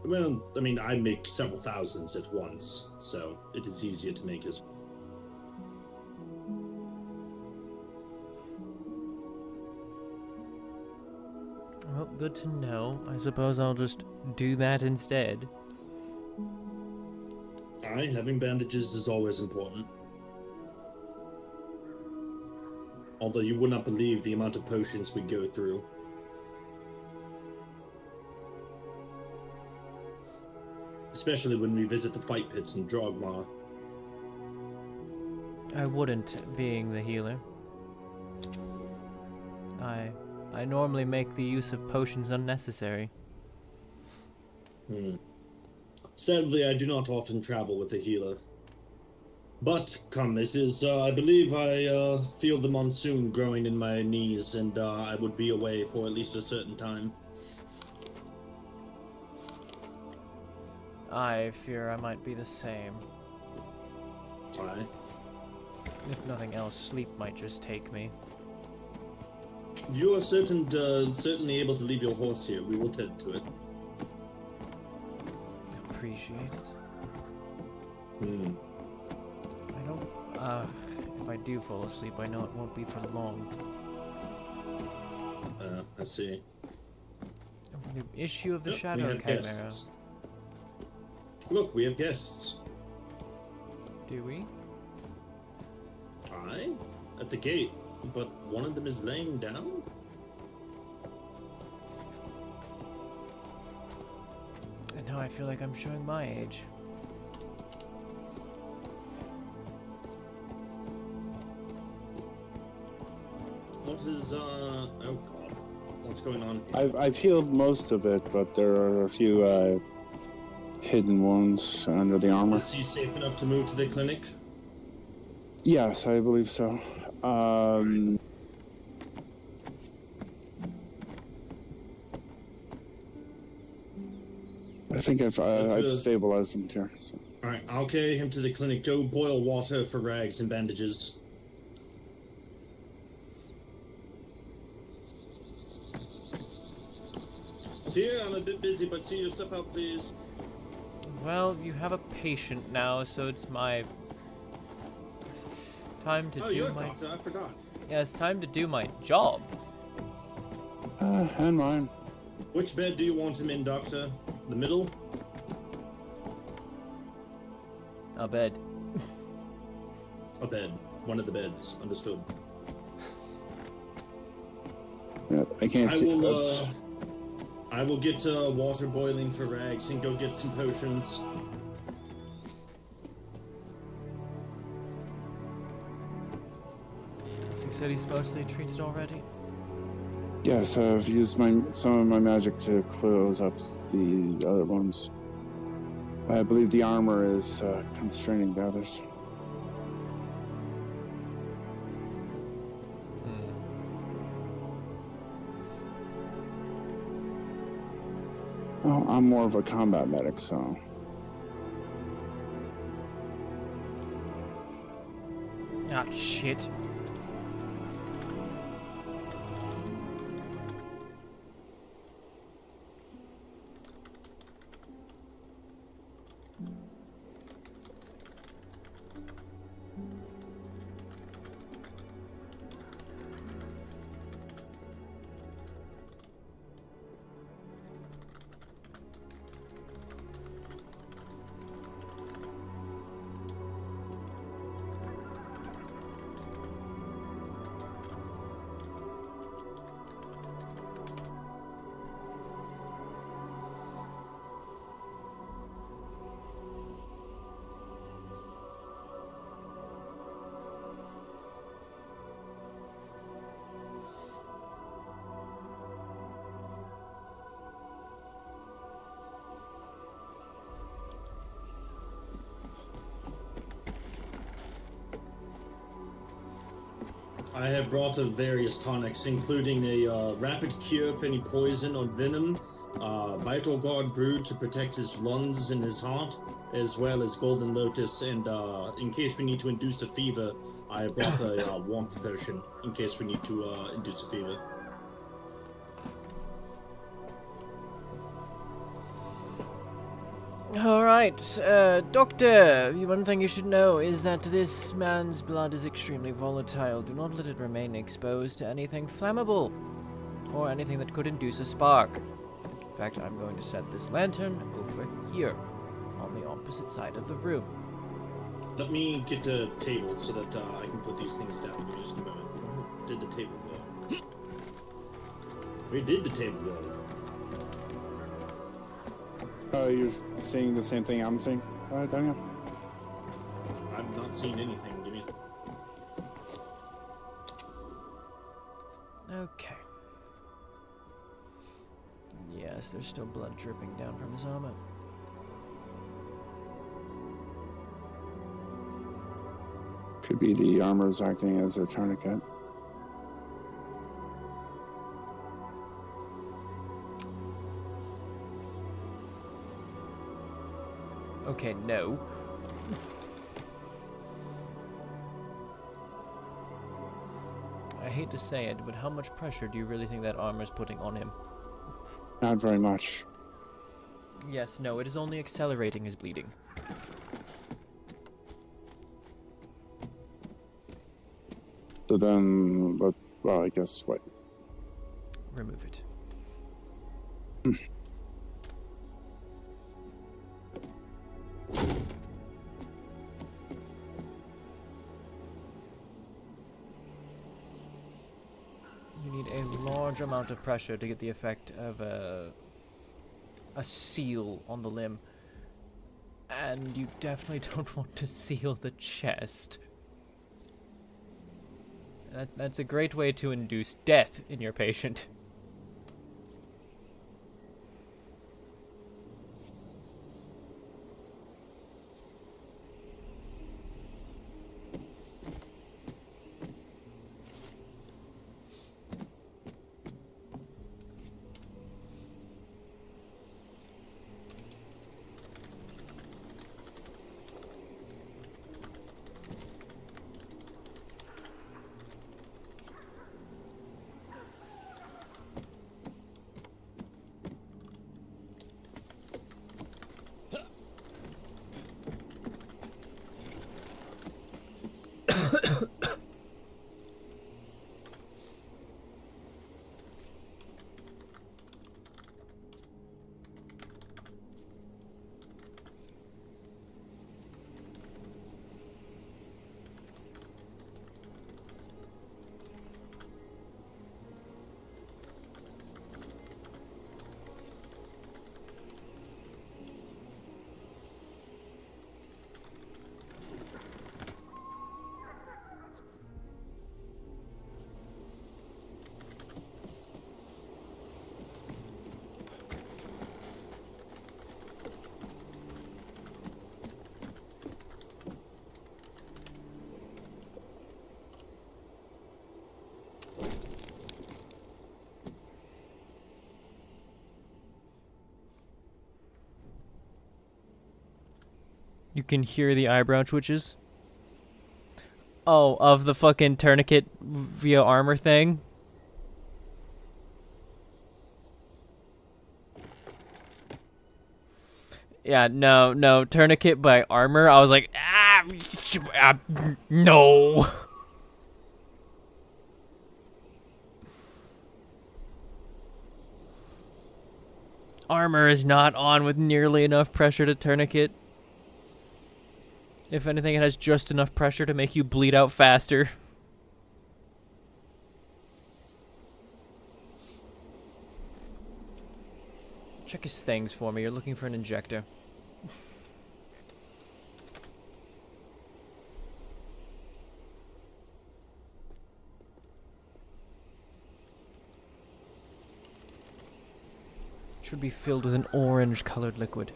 Well, I mean, I make several thousands at once, so it is easier to make as well. Well, good to know. I suppose I'll just do that instead. Having bandages is always important. Although you would not believe the amount of potions we go through. Especially when we visit the fight pits in Drogmar. I wouldn't, being the healer. I normally make the use of potions unnecessary. Sadly, I do not often travel with a healer. But, come, it is, I believe I feel the monsoon growing in my knees, and I would be away for at least a certain time. I fear I might be the same. Aye. If nothing else, sleep might just take me. You are certainly able to leave your horse here. We will tend to it. Appreciate it. I don't... if I do fall asleep, I know it won't be for long. I see. The issue of the Shadow we have Chimera. guests. Look, we have guests. Do we? Aye, at the gate, but one of them is laying down? And now I feel like I'm showing my age. What is, oh god, what's going on here? I've healed most of it, but there are a few hidden wounds under the armor. Is he safe enough to move to the clinic? Yes, I believe so. I think I've stabilized him here. So. Alright, I'll carry him to the clinic. Go boil water for rags and bandages. Dear, I'm a bit busy, but see yourself out, please. Well, you have a patient now, so it's my time to do you're my... a doctor, I forgot. Yeah, it's time to do my job. And mine. Which bed do you want him in, doctor? The middle? A bed. A bed. One of the beds. Understood. Yeah, I can't see. I will get water boiling for rags and go get some potions. So you said he's mostly treated already? Yes, I've used some of my magic to close up the other ones. I believe the armor is constraining the others. Well, I'm more of a combat medic, so... Ah, shit. I have brought various tonics, including a rapid cure for any poison or venom, Vital Guard brew to protect his lungs and his heart, as well as Golden Lotus, and in case we need to induce a fever, I brought a warmth potion in case we need to induce a fever. Alright, Doctor, one thing you should know is that this man's blood is extremely volatile. Do not let it remain exposed to anything flammable, or anything that could induce a spark. In fact, I'm going to set this lantern over here, on the opposite side of the room. Let me get a table so that I can put these things down in just a moment. Did the table go? Where did the table go? You're seeing the same thing I'm seeing, Daniel? I've not seen anything. Give me. Okay. Yes, there's still blood dripping down from his armor. Could be the armor's acting as a tourniquet. Okay, no. I hate to say it, but how much pressure do you really think that armor's putting on him? Not very much. Yes, no, it is only accelerating his bleeding. So then, well, I guess what? Remove it. You need a large amount of pressure to get the effect of a seal on the limb. And you definitely don't want to seal the chest. That's a great way to induce death in your patient. You can hear the eyebrow twitches. Oh, of the fucking tourniquet via armor thing? Yeah, no, tourniquet by armor. I was like, no. Armor is not on with nearly enough pressure to tourniquet. If anything, it has just enough pressure to make you bleed out faster. Check his things for me. You're looking for an injector. Should be filled with an orange-colored liquid.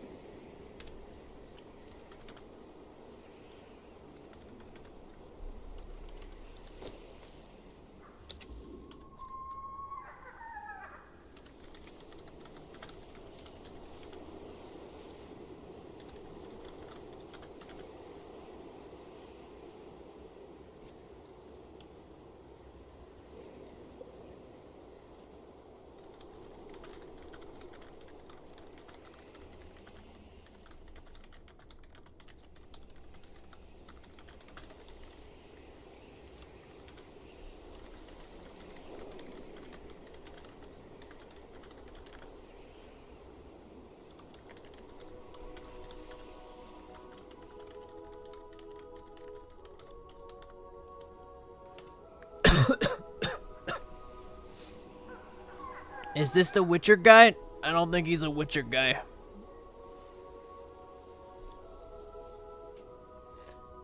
Is this the Witcher guy? I don't think he's a Witcher guy.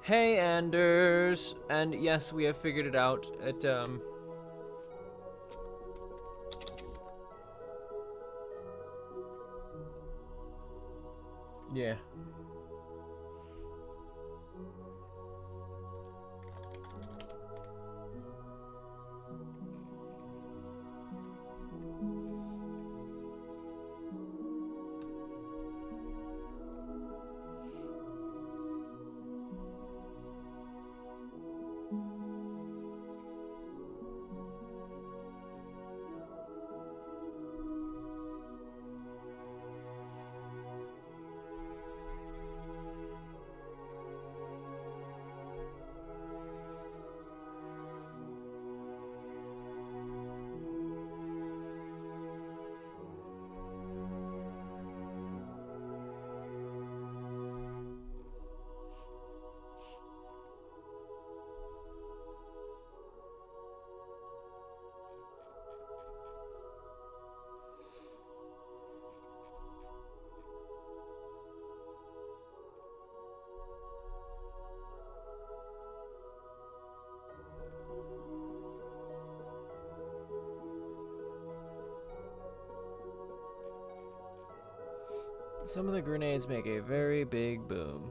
Hey, Anders. And yes, we have figured it out. Yeah. Some of the grenades make a very big boom.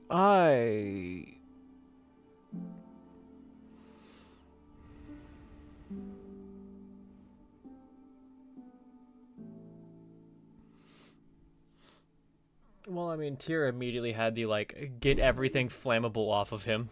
I... Well, I mean, Tyr immediately had the, like, get everything flammable off of him.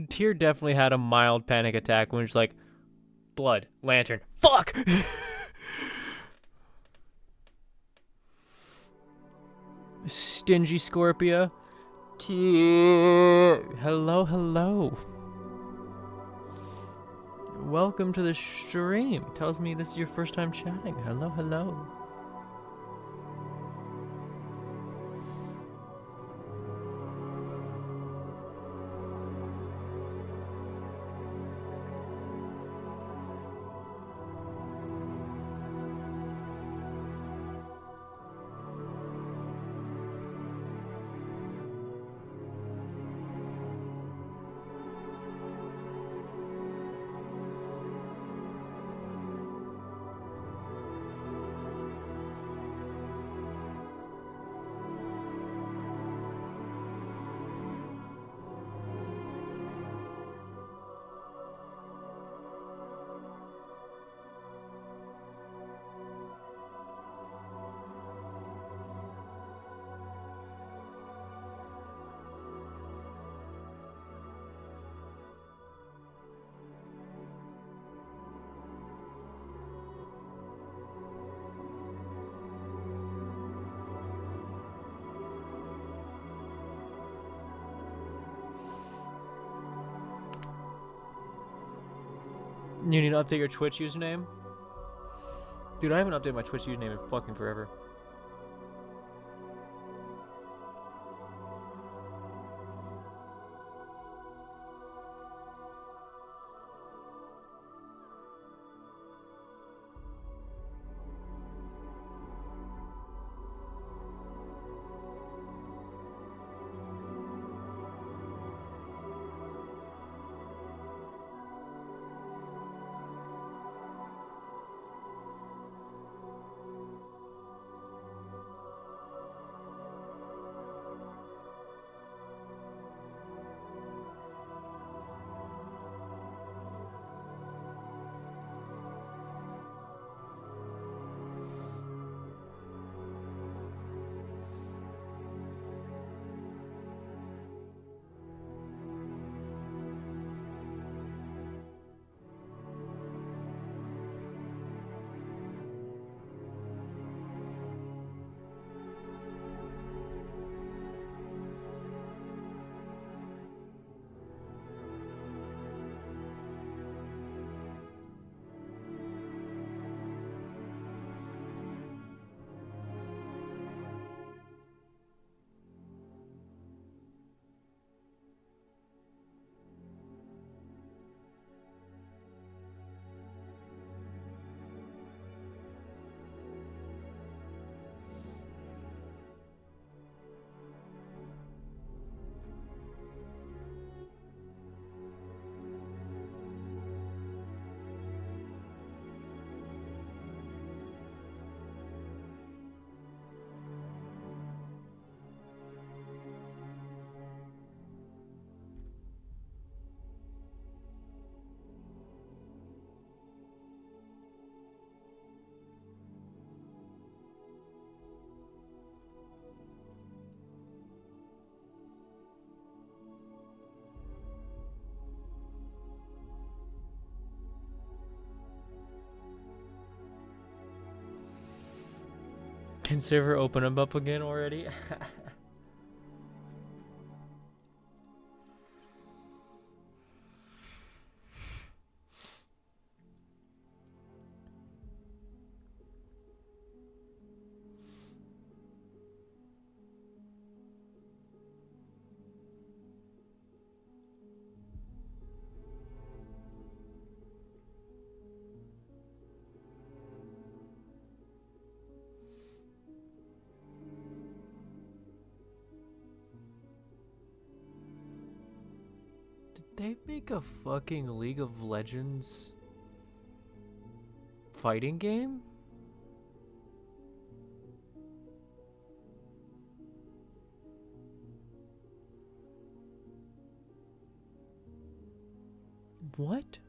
Tyr definitely had a mild panic attack when she's like, blood, lantern, fuck! Stingy Scorpia. Tyr. Hello, hello. Welcome to the stream. Tells me this is your first time chatting. Hello, hello. You need to update your Twitch username? Dude, I haven't updated my Twitch username in fucking forever. Can server open them up again already? They make a fucking League of Legends fighting game? What?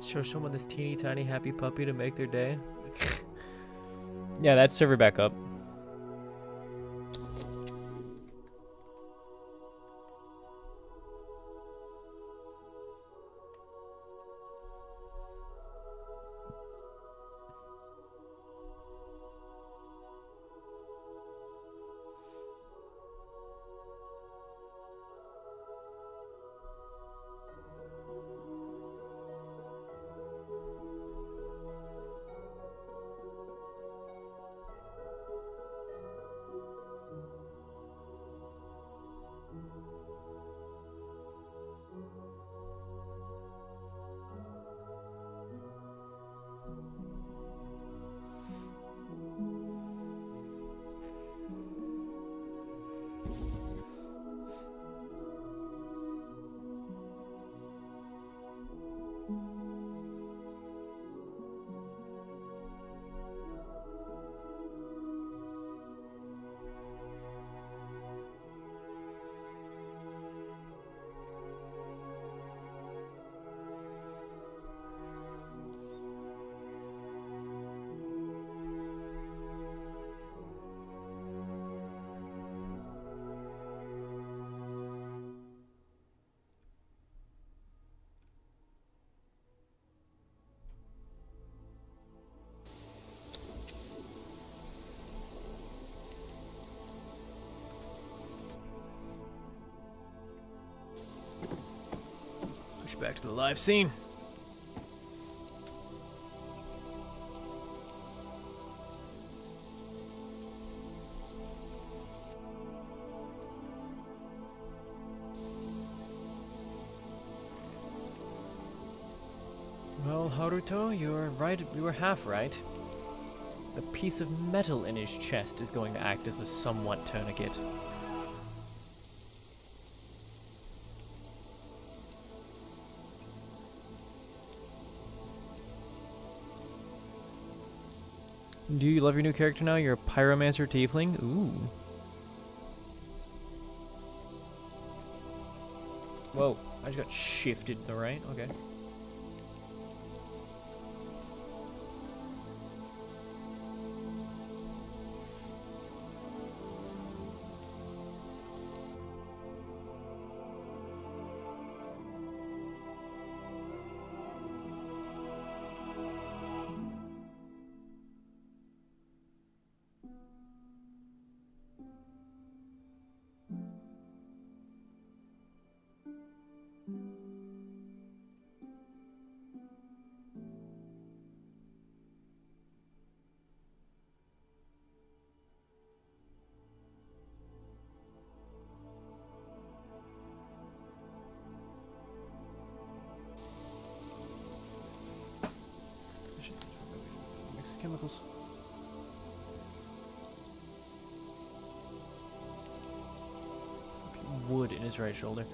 Show someone this teeny tiny happy puppy to make their day. Yeah, that's server back up. back to the live scene. Well, Haruto, you were right. You were half right. The piece of metal in his chest is going to act as a somewhat tourniquet. Do you love your new character now? You're a pyromancer tiefling? Ooh. Whoa, I just got shifted to the right. Okay. Mix of chemicals. Wood in his right shoulder.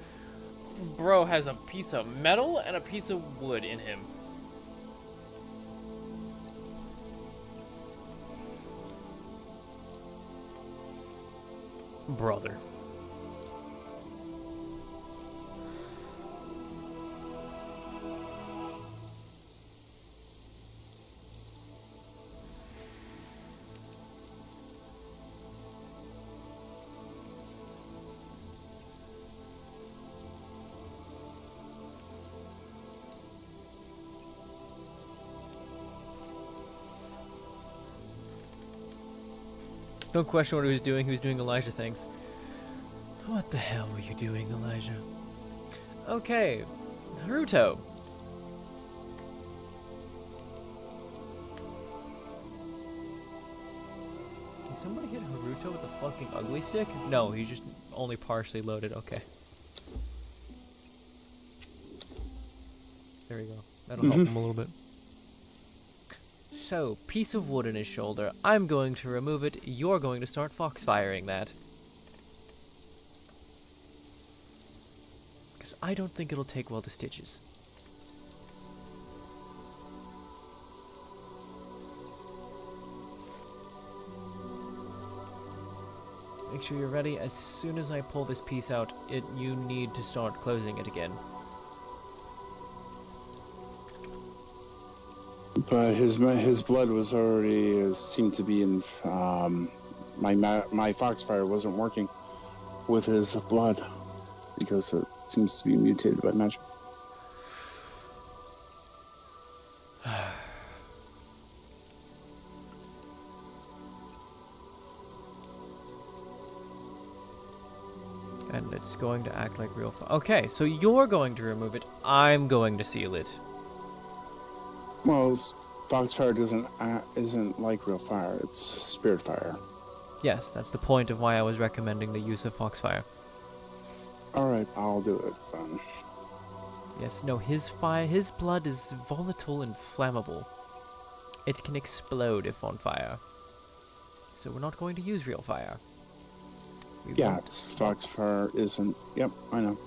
Bro has a piece of metal and a piece of wood in him. Brother. Don't question what he was doing. He was doing Elijah things. What the hell were you doing, Elijah? Okay, Naruto. Can somebody hit Naruto with the fucking ugly stick? No, he's just only partially loaded. Okay. There we go. That'll help him a little bit. So, piece of wood in his shoulder. I'm going to remove it. You're going to start foxfiring that. Because I don't think it'll take well to stitches. Make sure you're ready. As soon as I pull this piece out, you need to start closing it again. But his blood was already seemed to be in my foxfire wasn't working with his blood because it seems to be mutated by magic. And it's going to act like real fire. Okay, so you're going to remove it. I'm going to seal it. Well, foxfire isn't like real fire. It's spirit fire. Yes, that's the point of why I was recommending the use of foxfire. All right, I'll do it. Yes, no, his blood is volatile and flammable. It can explode if on fire. So we're not going to use real fire. Yeah, foxfire isn't. Yep, I know.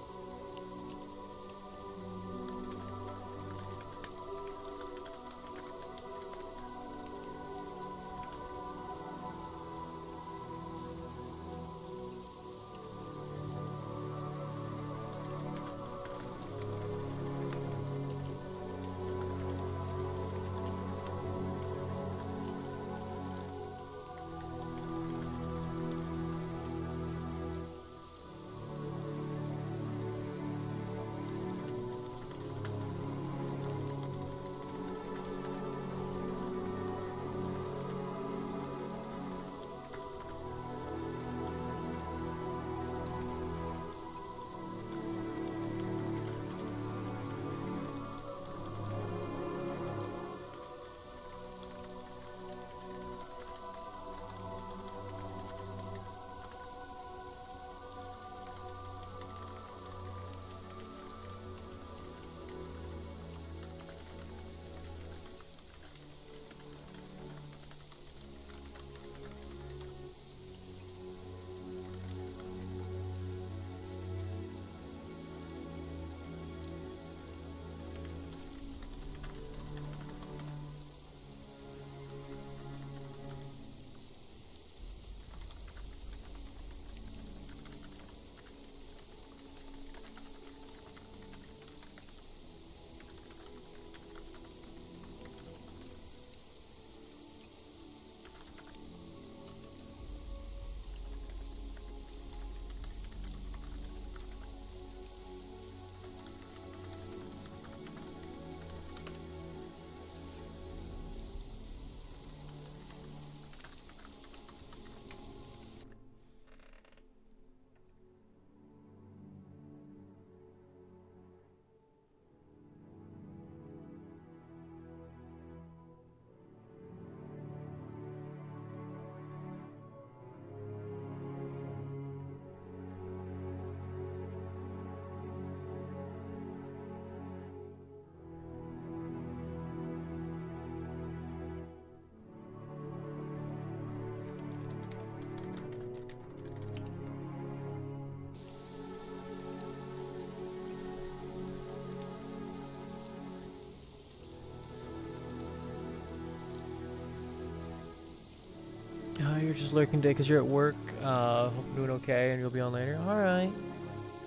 just lurking today because you're at work. Hope you're doing okay and you'll be on later. Alright.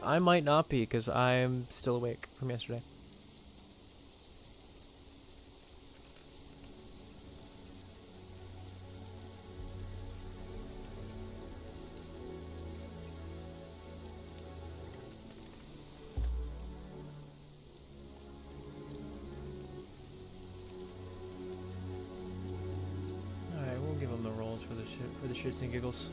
I might not be because I'm still awake from yesterday. Alright, we'll give them the rolls for the shits and giggles.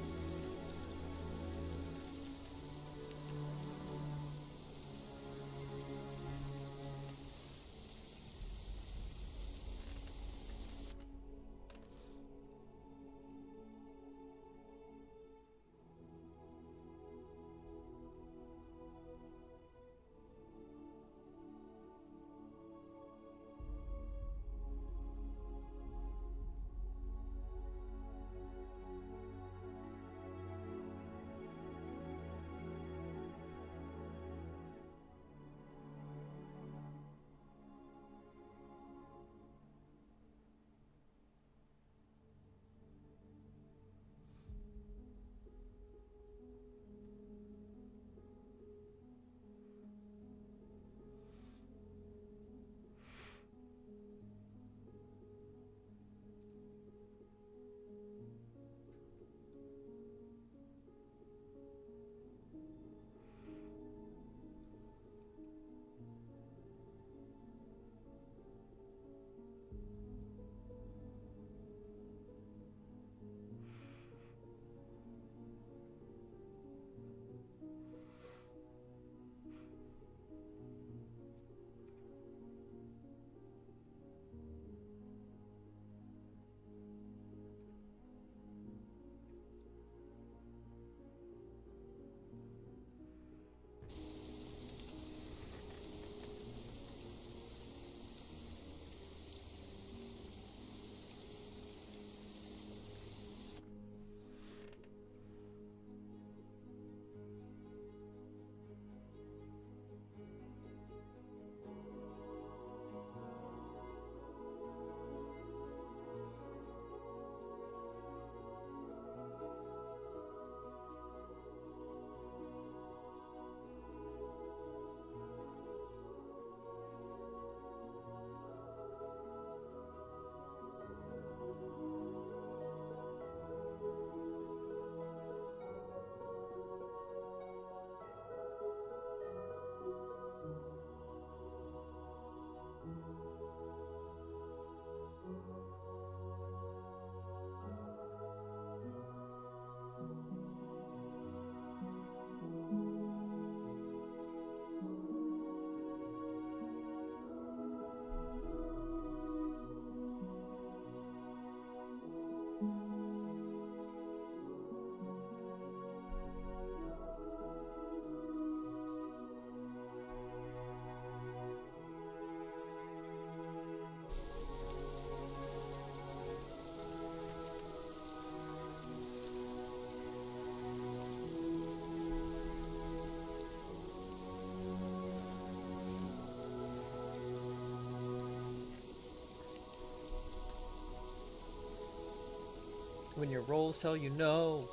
When your rolls tell you no.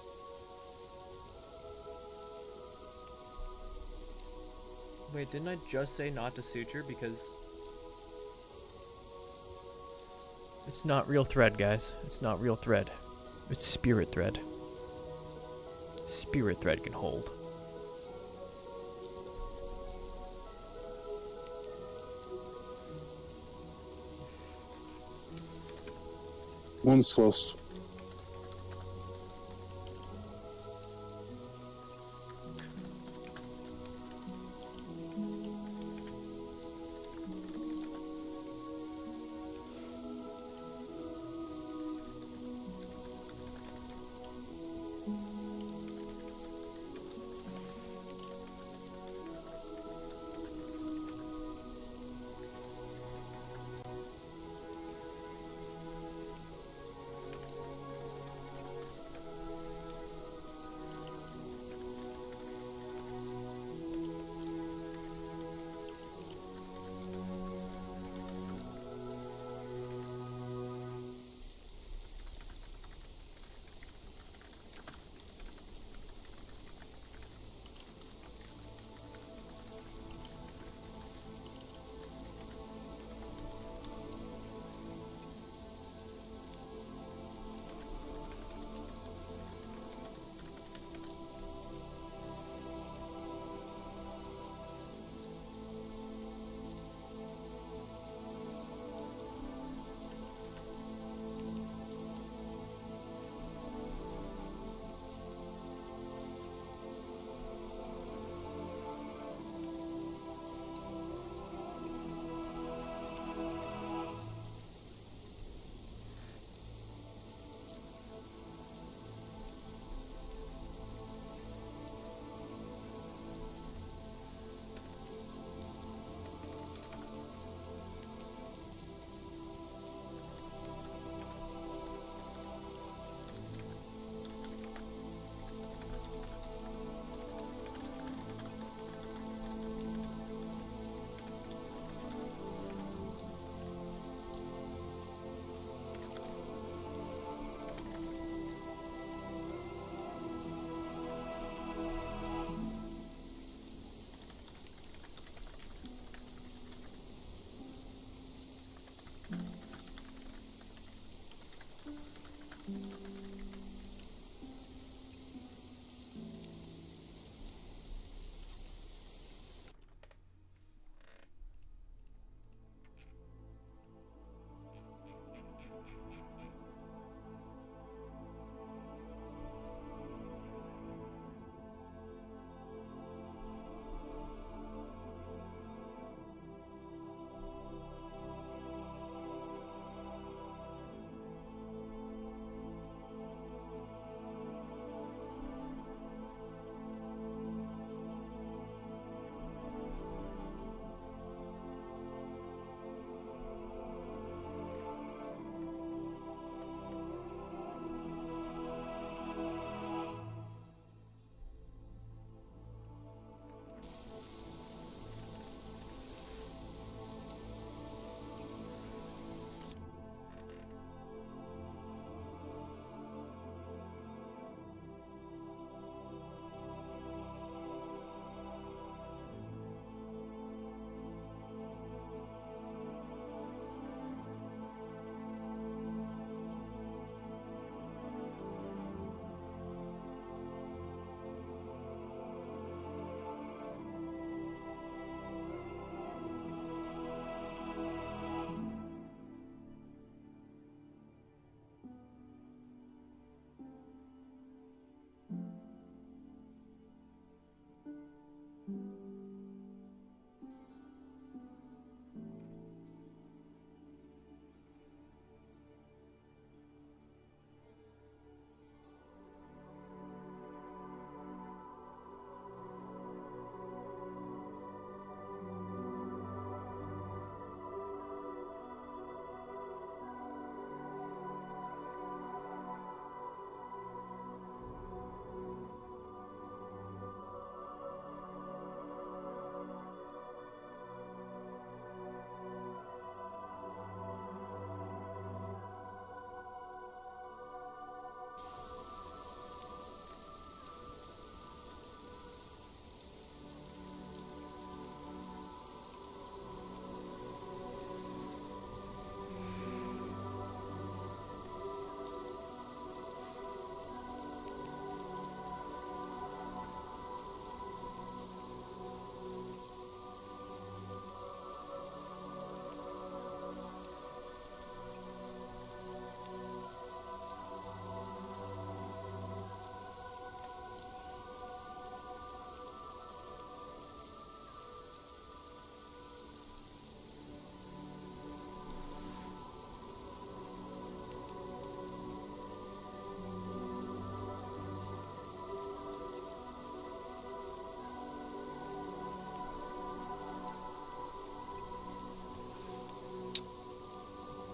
Wait, didn't I just say not to suture because... It's not real thread, guys. It's not real thread. It's spirit thread. Spirit thread can hold. One's close.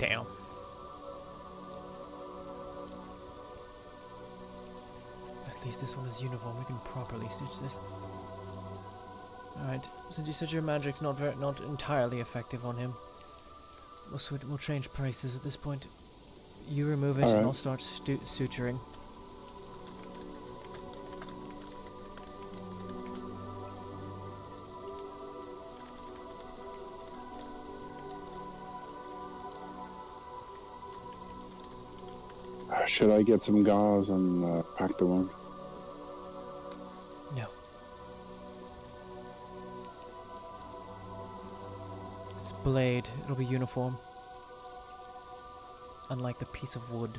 Damn. At least this one is uniform. We can properly stitch this. Alright, since you said your magic's not entirely effective on him, we'll change prices at this point. You remove it, and I'll start suturing. Should I get some gauze and pack the wound? No. It's a blade. It'll be uniform. Unlike the piece of wood.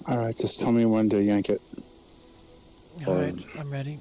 Alright, just tell me when to yank it. Alright, I'm ready.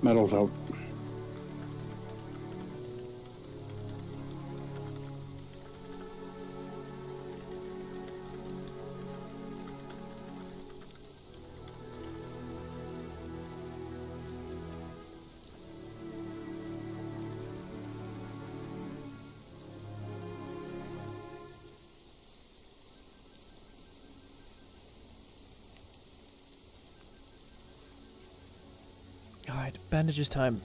Metal's out. Alright, bandages time.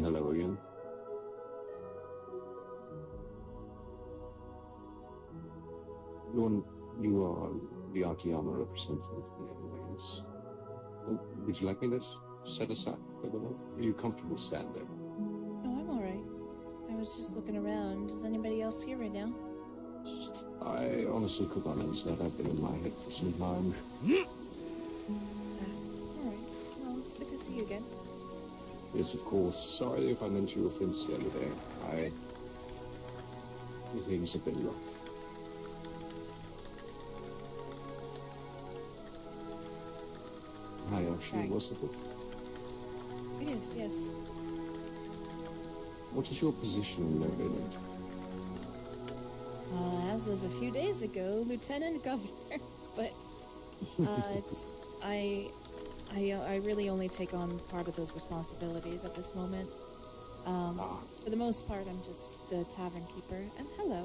Hello again. You are the Akiyama representative in any ways. Would you like me to set aside? Are you comfortable standing? No, I'm alright. I was just looking around. Is anybody else here right now? I honestly could not answer that. I've been in my head for some time. Alright. Well, it's good to see you again. Yes, of course. Sorry if I meant you offense the other day. Things have been rough. Hi, actually, Right. wasn't it? It is, yes. What is your position in their village? As of a few days ago, Lieutenant Governor. But it's I really only take on part of those responsibilities at this moment. For the most part, I'm just the tavern keeper. And hello.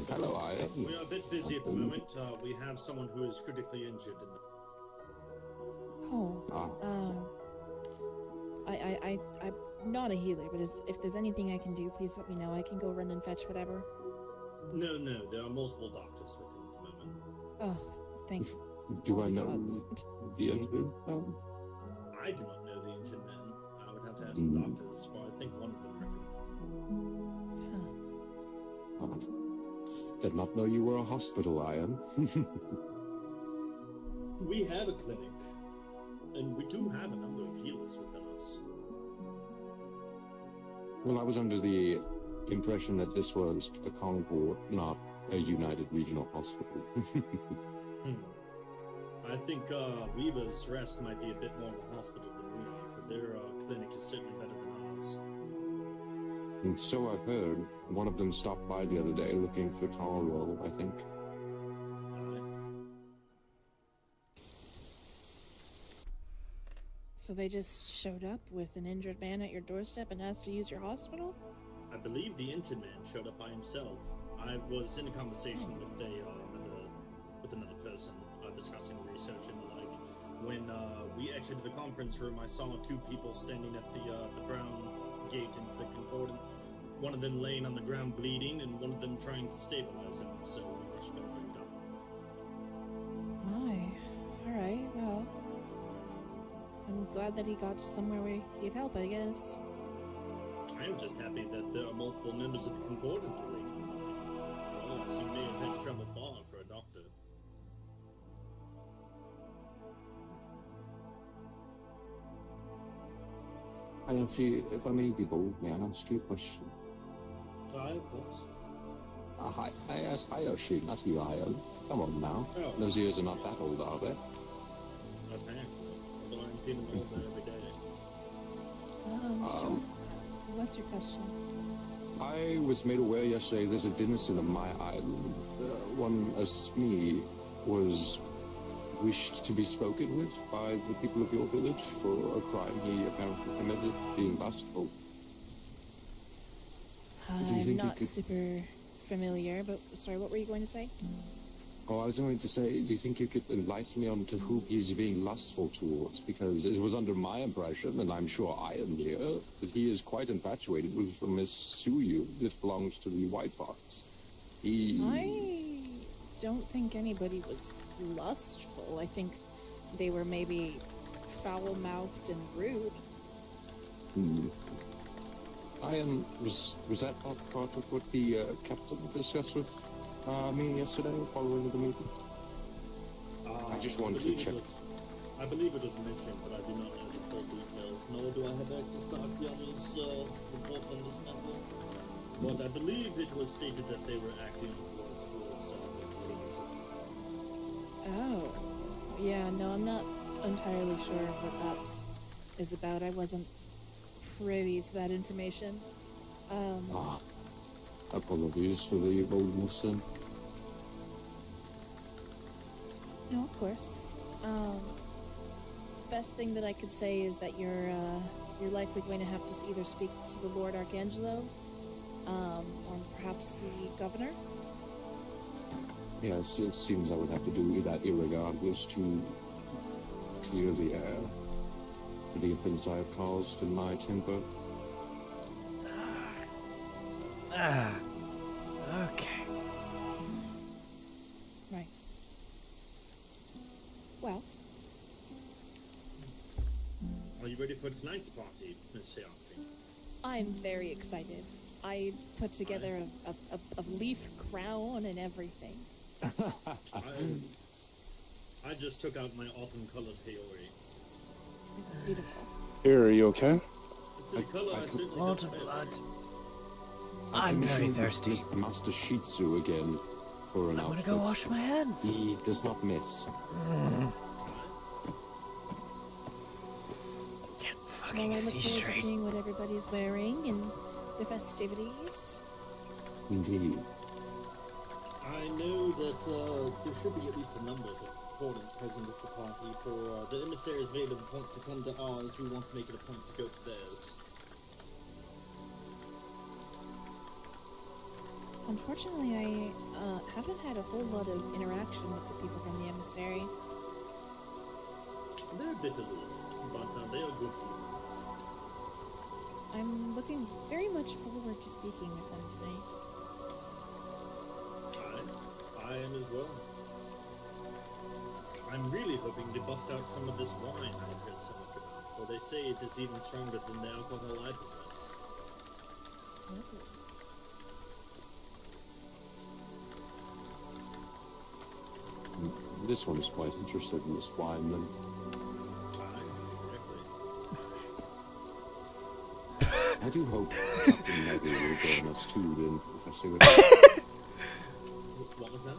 Hello, I. We are a bit busy at the moment. We have someone who is critically injured. I'm not a healer, but if there's anything I can do, please let me know. I can go run and fetch whatever. No, there are multiple doctors with him at the moment. Oh, thank you. Do I know Gods. the injured? I do not know the injured man. I would have to ask the doctors, but I think one of them Huh. Did not know you were a hospital, Ian. We have a clinic, and we do have a number of healers within us. Well, I was under the impression that this was a Concord, not a United Regional Hospital. I think Weaver's Rest might be a bit more of a hospital than we are, for their clinic is certainly better than ours. And so I've heard. One of them stopped by the other day looking for Taro, I think. So they just showed up with an injured man at your doorstep and asked to use your hospital? I believe the injured man showed up by himself. I was in a conversation with another person discussing research and the like. When we exited the conference room, I saw two people standing at the brown gate into the Concordant. One of them laying on the ground bleeding, and one of them trying to stabilize him. So we rushed over and got him. My. Alright, well. I'm glad that he got to somewhere where he could get help, I guess. I am just happy that there are multiple members of the Concordant awake in the morning. For otherwise, you may have had to travel far for a doctor. I actually, if I may be bold, may I ask you a question? Of course. Hi, I asked Hayashi, not you, Ian. Come on now. Oh. Those ears are not that old, are they? Apparently. Although I'm feeling older every day. Sure. What's your question? I was made aware yesterday there's a denizen of my island. One Asmi was wished to be spoken with by the people of your village for a crime he apparently committed, being lustful. Do you I'm think you not could- super familiar, but sorry, what were you going to say? Oh, I was going to say, do you think you could enlighten me on to who he's being lustful towards? Because it was under my impression, and I'm sure I am here, that he is quite infatuated with Miss Suyu that belongs to the White Fox. I don't think anybody was lustful. I think they were maybe foul-mouthed and rude. Was that not part of what the captain discussed with me yesterday following the meeting? I just wanted to check. I believe it was mentioned, but I do not know the full details, nor do I have access to Akiyama's reports on this matter. But I believe it was stated that they were acting towards their ladies. Oh. Yeah, no, I'm not entirely sure what that is about. I wasn't privy to that information. Apologies for the boldness then. No, of course. Best thing that I could say is that you're likely going to have to either speak to the Lord Archangelo, or perhaps the governor. Yes, it seems I would have to do that irregardless to clear the air for the offense I have caused in my temper. Okay. Right. Well, Are you ready for tonight's party, Miss Hayati? I'm very excited. I put together a leaf crown and everything. I just took out my autumn-colored Haori. It's beautiful. Here, are you okay? It's a color I certainly Lot don't of favor. blood. I I'm very commissioned thirsty. Mr. Master Shih Tzu again for an I'm gonna outfit. go wash my hands. He does not miss. Can't Well, fucking I look see forward to straight. seeing what everybody's wearing and the festivities. Indeed. I know that there should be at least a number of important present at the party, for the emissaries made it a point to come to ours. We want to make it a point to go to theirs. Unfortunately, I haven't had a whole lot of interaction with the people from the emissary. They're a bit aloof, but they are good people. I'm looking very much forward to speaking with them tonight. I am as well. I'm really hoping to bust out some of this wine I've heard so much about, for they say it is even stronger than the alcohol I possess. This one's quite interested in this wine, then. Correctly. I do hope Captain Maggie will join us too then for the festivities. What was that?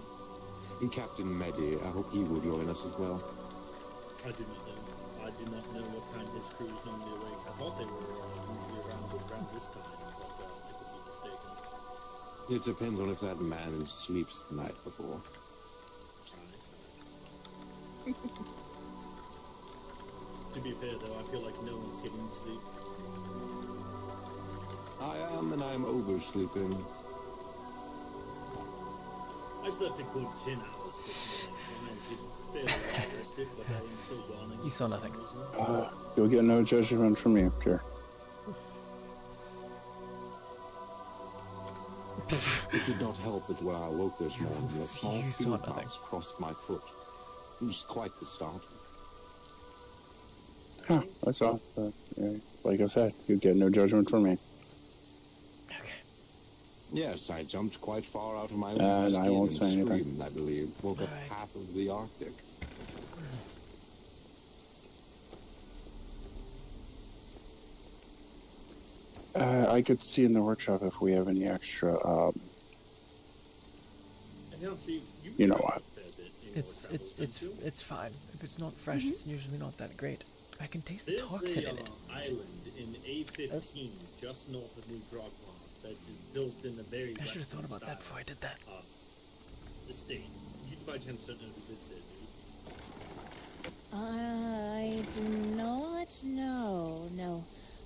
And Captain Medi, I hope he will join us as well. I do not know. I do not know what time his crew is normally awake. I thought they were usually around this time, but I could be mistaken. It depends on if that man sleeps the night before. To be fair, though, I feel like no one's getting sleep. I am, and I am oversleeping. I slept a good 10 hours this morning, so I'm feeling fairly well rested, but I am still yawning. You saw nothing. You'll get no judgment from me, dear. It did not help that when I awoke this morning, a small You saw field nothing. mouse crossed my foot. It was quite the start. Yeah, that's all. Like I said, you get no judgment from me. Okay. Yes, I jumped quite far out of my And own I skin won't and say anything. screamed, I believe. Woke up Alright. half of the Arctic. I could see in the workshop if we have any extra, And honestly, You know what? a fair bit in your travels, don't you? It's fine. If it's not fresh, it's usually not that great. I can taste the There's toxin in a it. island in A15, just north of New Drogma, that is built in a very I should have thought Western about that style, before I did that. estate. You by chance don't know who lives there, do you? I do not know. No,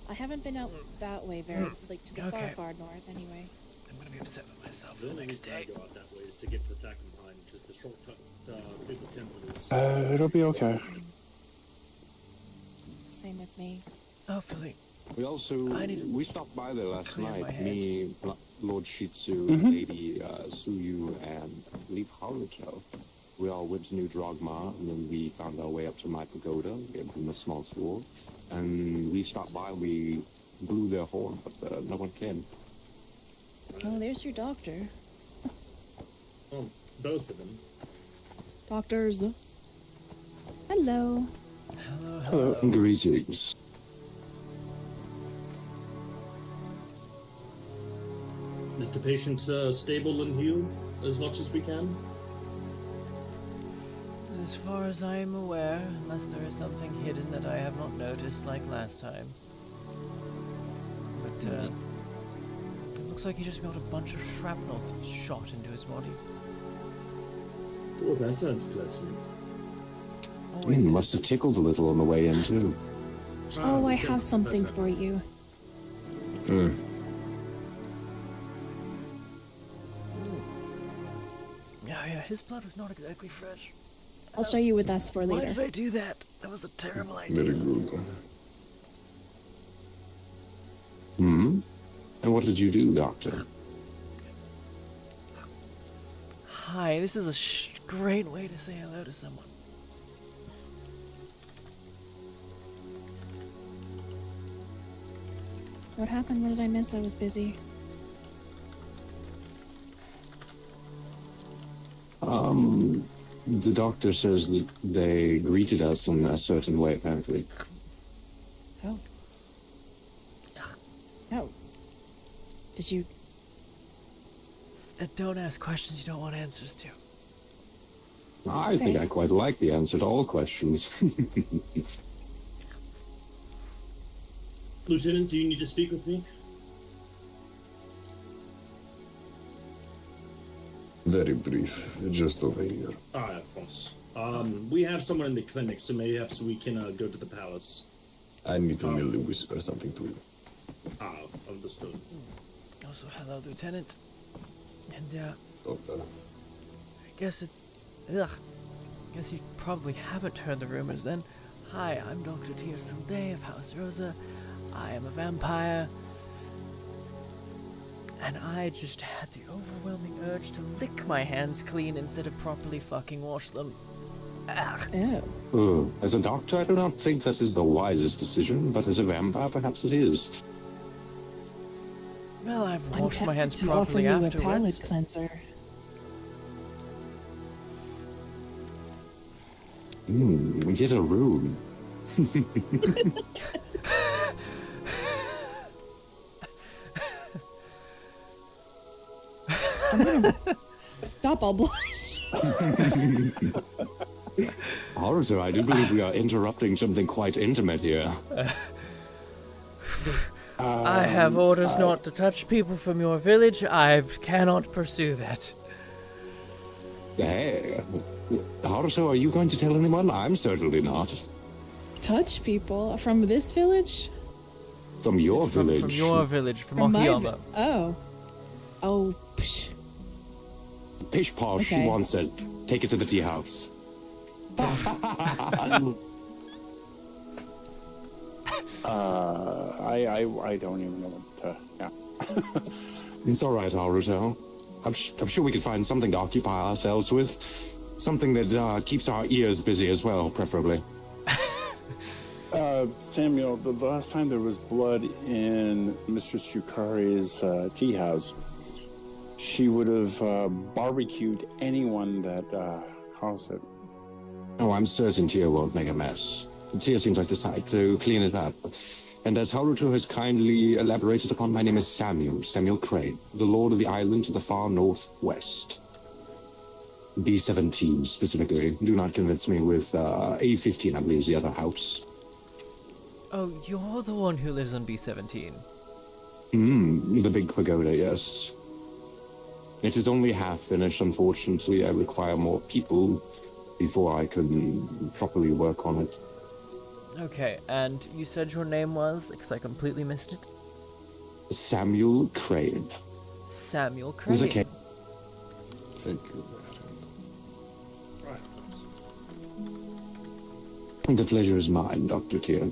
I haven't been out that way very, like to the Okay. far north anyway. I'm gonna be upset with myself The the only next reason I day. go out that way is to get to Thackenheim, which is the shortcut through the temple. it'll be okay. Same with me. Hopefully. We also, I need to we stopped by there last clear my night. head. Me, Lord Shih Tzu, Lady Suyu, and I believe Haruto. We all went to New Drogma, and then we found our way up to my pagoda, gave them a small tour. And we stopped by, we blew their horn, but no one came. Oh, there's your doctor. Well, both of them. Doctors. Hello. Hello. Greetings. Is the patient stable and healed as much as we can? As far as I am aware, unless there is something hidden that I have not noticed like last time. But, it looks like he just got a bunch of shrapnel shot into his body. Oh, that sounds pleasant. Always is. Must have tickled a little on the way in, too. Oh, I have something for you. Yeah, his blood was not exactly fresh. I'll show you what that's for Why later. did I do that? That was a terrible idea. Very good. what did you do, Doctor? Hi, this is a great way to say hello to someone. What happened? What did I miss? I was busy. The doctor says that they greeted us in a certain way, apparently. Oh. Oh. Did you... Don't ask questions you don't want answers to. I think I quite like the answer to all questions. Lieutenant, do you need to speak with me? Very brief, just over here. Ah, of course. We have someone in the clinic, so perhaps we can go to the palace. I need to merely whisper something to you. Ah, understood. Also, hello, Lieutenant. And, Doctor. I guess you probably haven't heard the rumors then. Hi, I'm Dr. Tyr'Sul'Day of House Rosa. I am a vampire. And I just had the overwhelming urge to lick my hands clean instead of properly fucking wash them. Ugh. Oh. As a doctor, I do not think that is the wisest decision, but as a vampire, perhaps it is. Well, I've I'm washed my hands tempted to offer properly you a afterwards. palate cleanser. Get a room. I'm gonna... Stop, I'll blush. Horace, I do believe we are interrupting something quite intimate here. I have orders not to touch people from your village. I cannot pursue that. Hey, Horace, are you going to tell anyone? I'm certainly not. Touch people? From this village? From your From village. your village, from From my Okayama. Oh. Oh, psh. Pish posh, she Okay. wants it. Take it to the tea house. I don't even know what to. Yeah. It's all right, Haruto. I'm sure we could find something to occupy ourselves with. Something that keeps our ears busy as well, preferably. Samuel, the last time there was blood in Mistress Yukari's tea house, she would have barbecued anyone that caused it. Oh, I'm certain Tia won't make a mess. Tia seems like the type to clean it up. And as Haruto has kindly elaborated upon, my name is Samuel Crane, the Lord of the Island to the far northwest. B17 specifically. Do not convince me with A15, I believe, is the other house. Oh, you're the one who lives on B17. The big pagoda, yes. It is only half finished, unfortunately. I require more people before I can properly work on it. Okay, and you said your name was, because I completely missed it? Samuel Crane. Samuel It Crane. was okay. Thank you, my friend. Right. The pleasure is mine, Dr. Tia.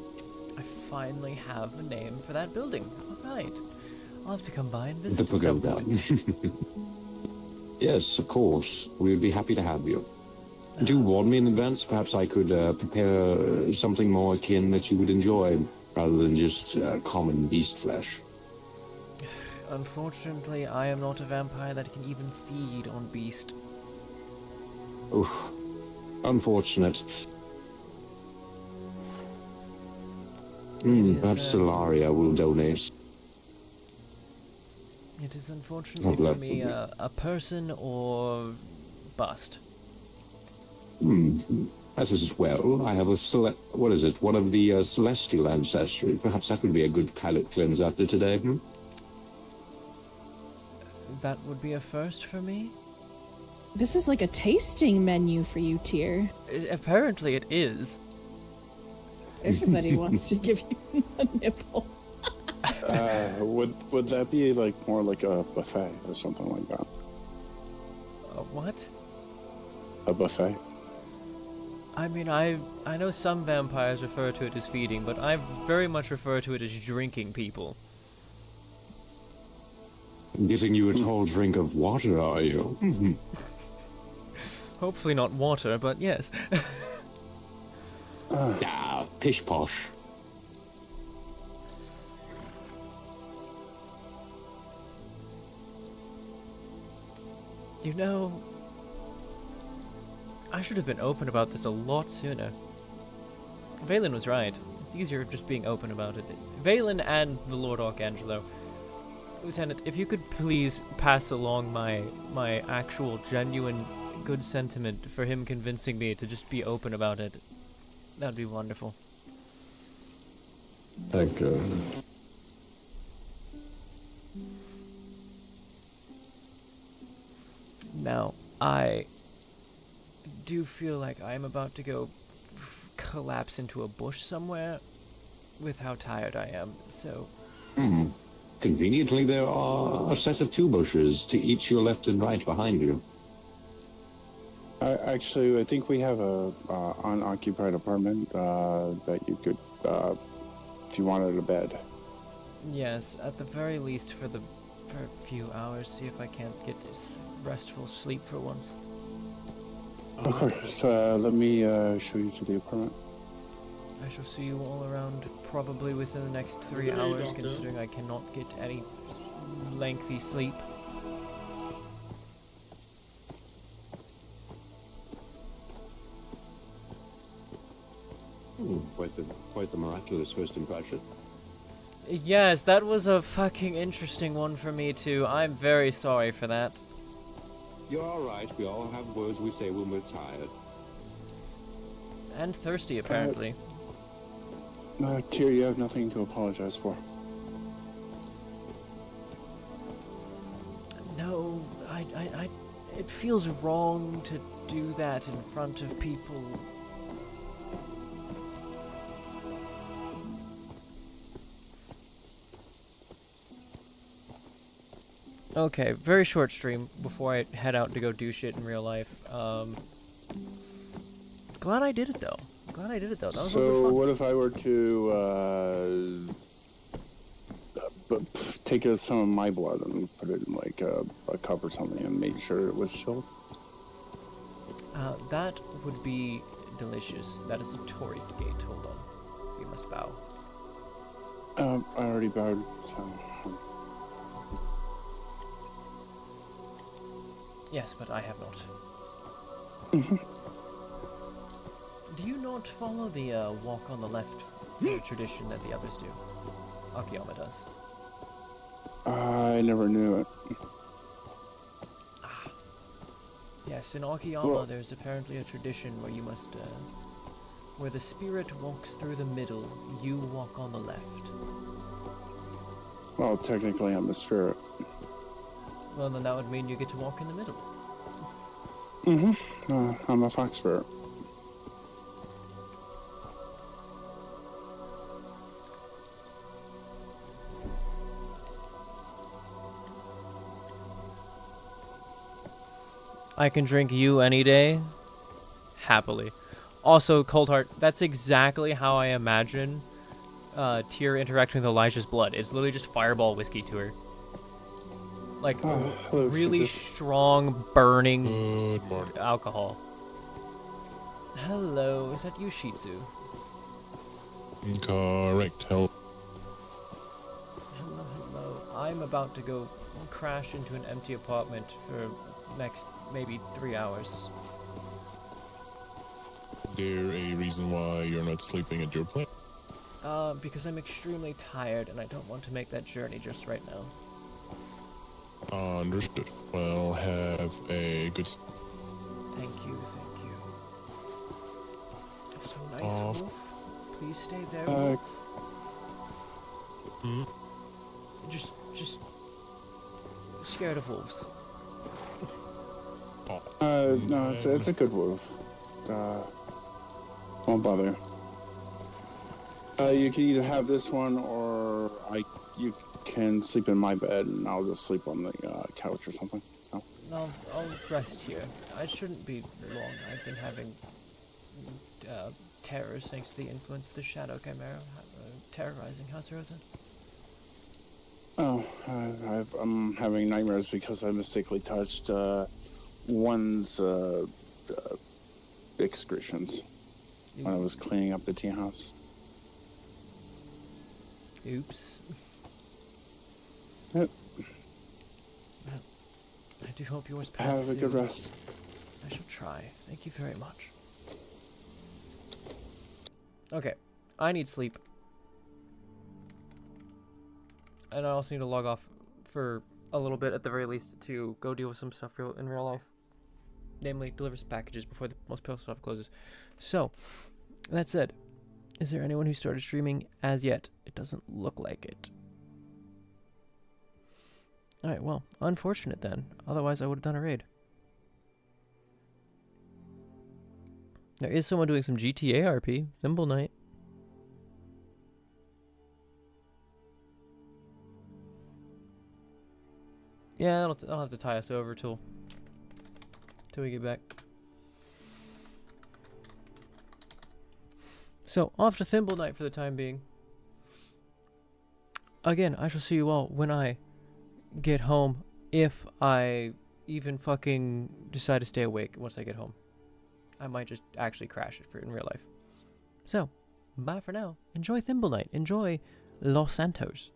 I finally have a name for that building. Alright. I'll have to come by and visit The at some pagoda. point. Yes, of course. We would be happy to have you. Do warn me in advance. Perhaps I could prepare something more akin that you would enjoy, rather than just common beast flesh. Unfortunately, I am not a vampire that can even feed on beast. Oof. Unfortunate. is, Perhaps Solaria will donate. It is unfortunately for blood. me a person or bust. That is as well. I have a what is it? One of the celestial ancestry. Perhaps that would be a good palate cleanse after today. That would be a first for me? This is like a tasting menu for you, Tyr. Apparently it is. Everybody wants to give you a nipple. Would that be like more like a buffet or something like that? What? A buffet? I mean, I know some vampires refer to it as feeding, but I very much refer to it as drinking people. Getting you a tall drink of water, are you? Hopefully not water, but yes. Ah, pish posh. You know, I should have been open about this a lot sooner. Valen was right. It's easier just being open about it. Valen and the Lord Archangelo. Lieutenant, if you could please pass along my actual, genuine, good sentiment for him convincing me to just be open about it, that'd be wonderful. Thank you. Now, I do feel like I'm about to go collapse into a bush somewhere with how tired I am, so... Conveniently, there are a set of 2 bushes to each your left and right behind you. Actually, I think we have a unoccupied apartment that you could, if you wanted a bed. Yes, at the very least for a few hours, see if I can't get this restful sleep for once. Of course. Let me show you to the apartment. I shall see you all around probably within the next 3 Good day, hours, Doctor. considering I cannot get any lengthy sleep. Quite the miraculous first impression. Yes, that was a fucking interesting one for me too. I'm very sorry for that. You're all right. We all have words we say when we're tired. And thirsty, apparently. Tyr, you have nothing to apologize for. No, it feels wrong to do that in front of people. Okay, very short stream before I head out to go do shit in real life. Glad I did it though. Glad I did it though. That was a little So, bit fun. what if I were to take some of my blood and put it in like a cup or something and make sure it was chilled? That would be delicious. That is a Tory gate. Hold on. We must bow. I already bowed, so... Yes, but I have not. Do you not follow the walk on the left tradition that the others do? Akiyama does. I never knew it. Yes, in Akiyama Well- there's apparently a tradition where you must, where the spirit walks through the middle, you walk on the left. Well, technically I'm a spirit. Well, then that would mean you get to walk in the middle. I'm a fox spirit. I can drink you any day. Happily. Also, Cold Heart, that's exactly how I imagine Tyr interacting with Elijah's blood. It's literally just fireball whiskey to her. Like, hello, really Susan. strong, burning Good morning. alcohol. Hello, is that you, Shih Tzu? Correct. Help. Hello, hello. I'm about to go crash into an empty apartment for next maybe 3 hours. There a reason why you're not sleeping at your place? Because I'm extremely tired and I don't want to make that journey just right now. Understood. Well, have a good. Thank you, thank you. So nice, Off. Wolf. Please stay there, Uh, Wolf. Hmm? Just scared of wolves. Oh, No, it's a good wolf. Won't bother. You can either have this one, or you can sleep in my bed, and I'll just sleep on the couch or something. So. I'll rest here. I shouldn't be long. I've been having terrors thanks to the influence of the Shadow Chimera terrorizing House Rosa. Oh, I'm having nightmares because I mistakenly touched one's excretions when I was cleaning up the tea house. Oops. Yep. Well, I do hope yours passes. Have a good rest. I shall try. Thank you very much. Okay, I need sleep. And I also need to log off for a little bit at the very least to go deal with some stuff in real life. Namely, deliver some packages before the most post office closes. So, that said, is there anyone who started streaming as yet? It doesn't look like it. Alright, well, unfortunate then. Otherwise, I would have done a raid. There is someone doing some GTA RP. Thimble Knight. Yeah, I'll have to tie us over till we get back. So, off to Thimble Knight for the time being. Again, I shall see you all when I get home, if I even fucking decide to stay awake once I get home. I might just actually crash it in real life. So, bye for now. Enjoy Thimble Knight. Enjoy Los Santos.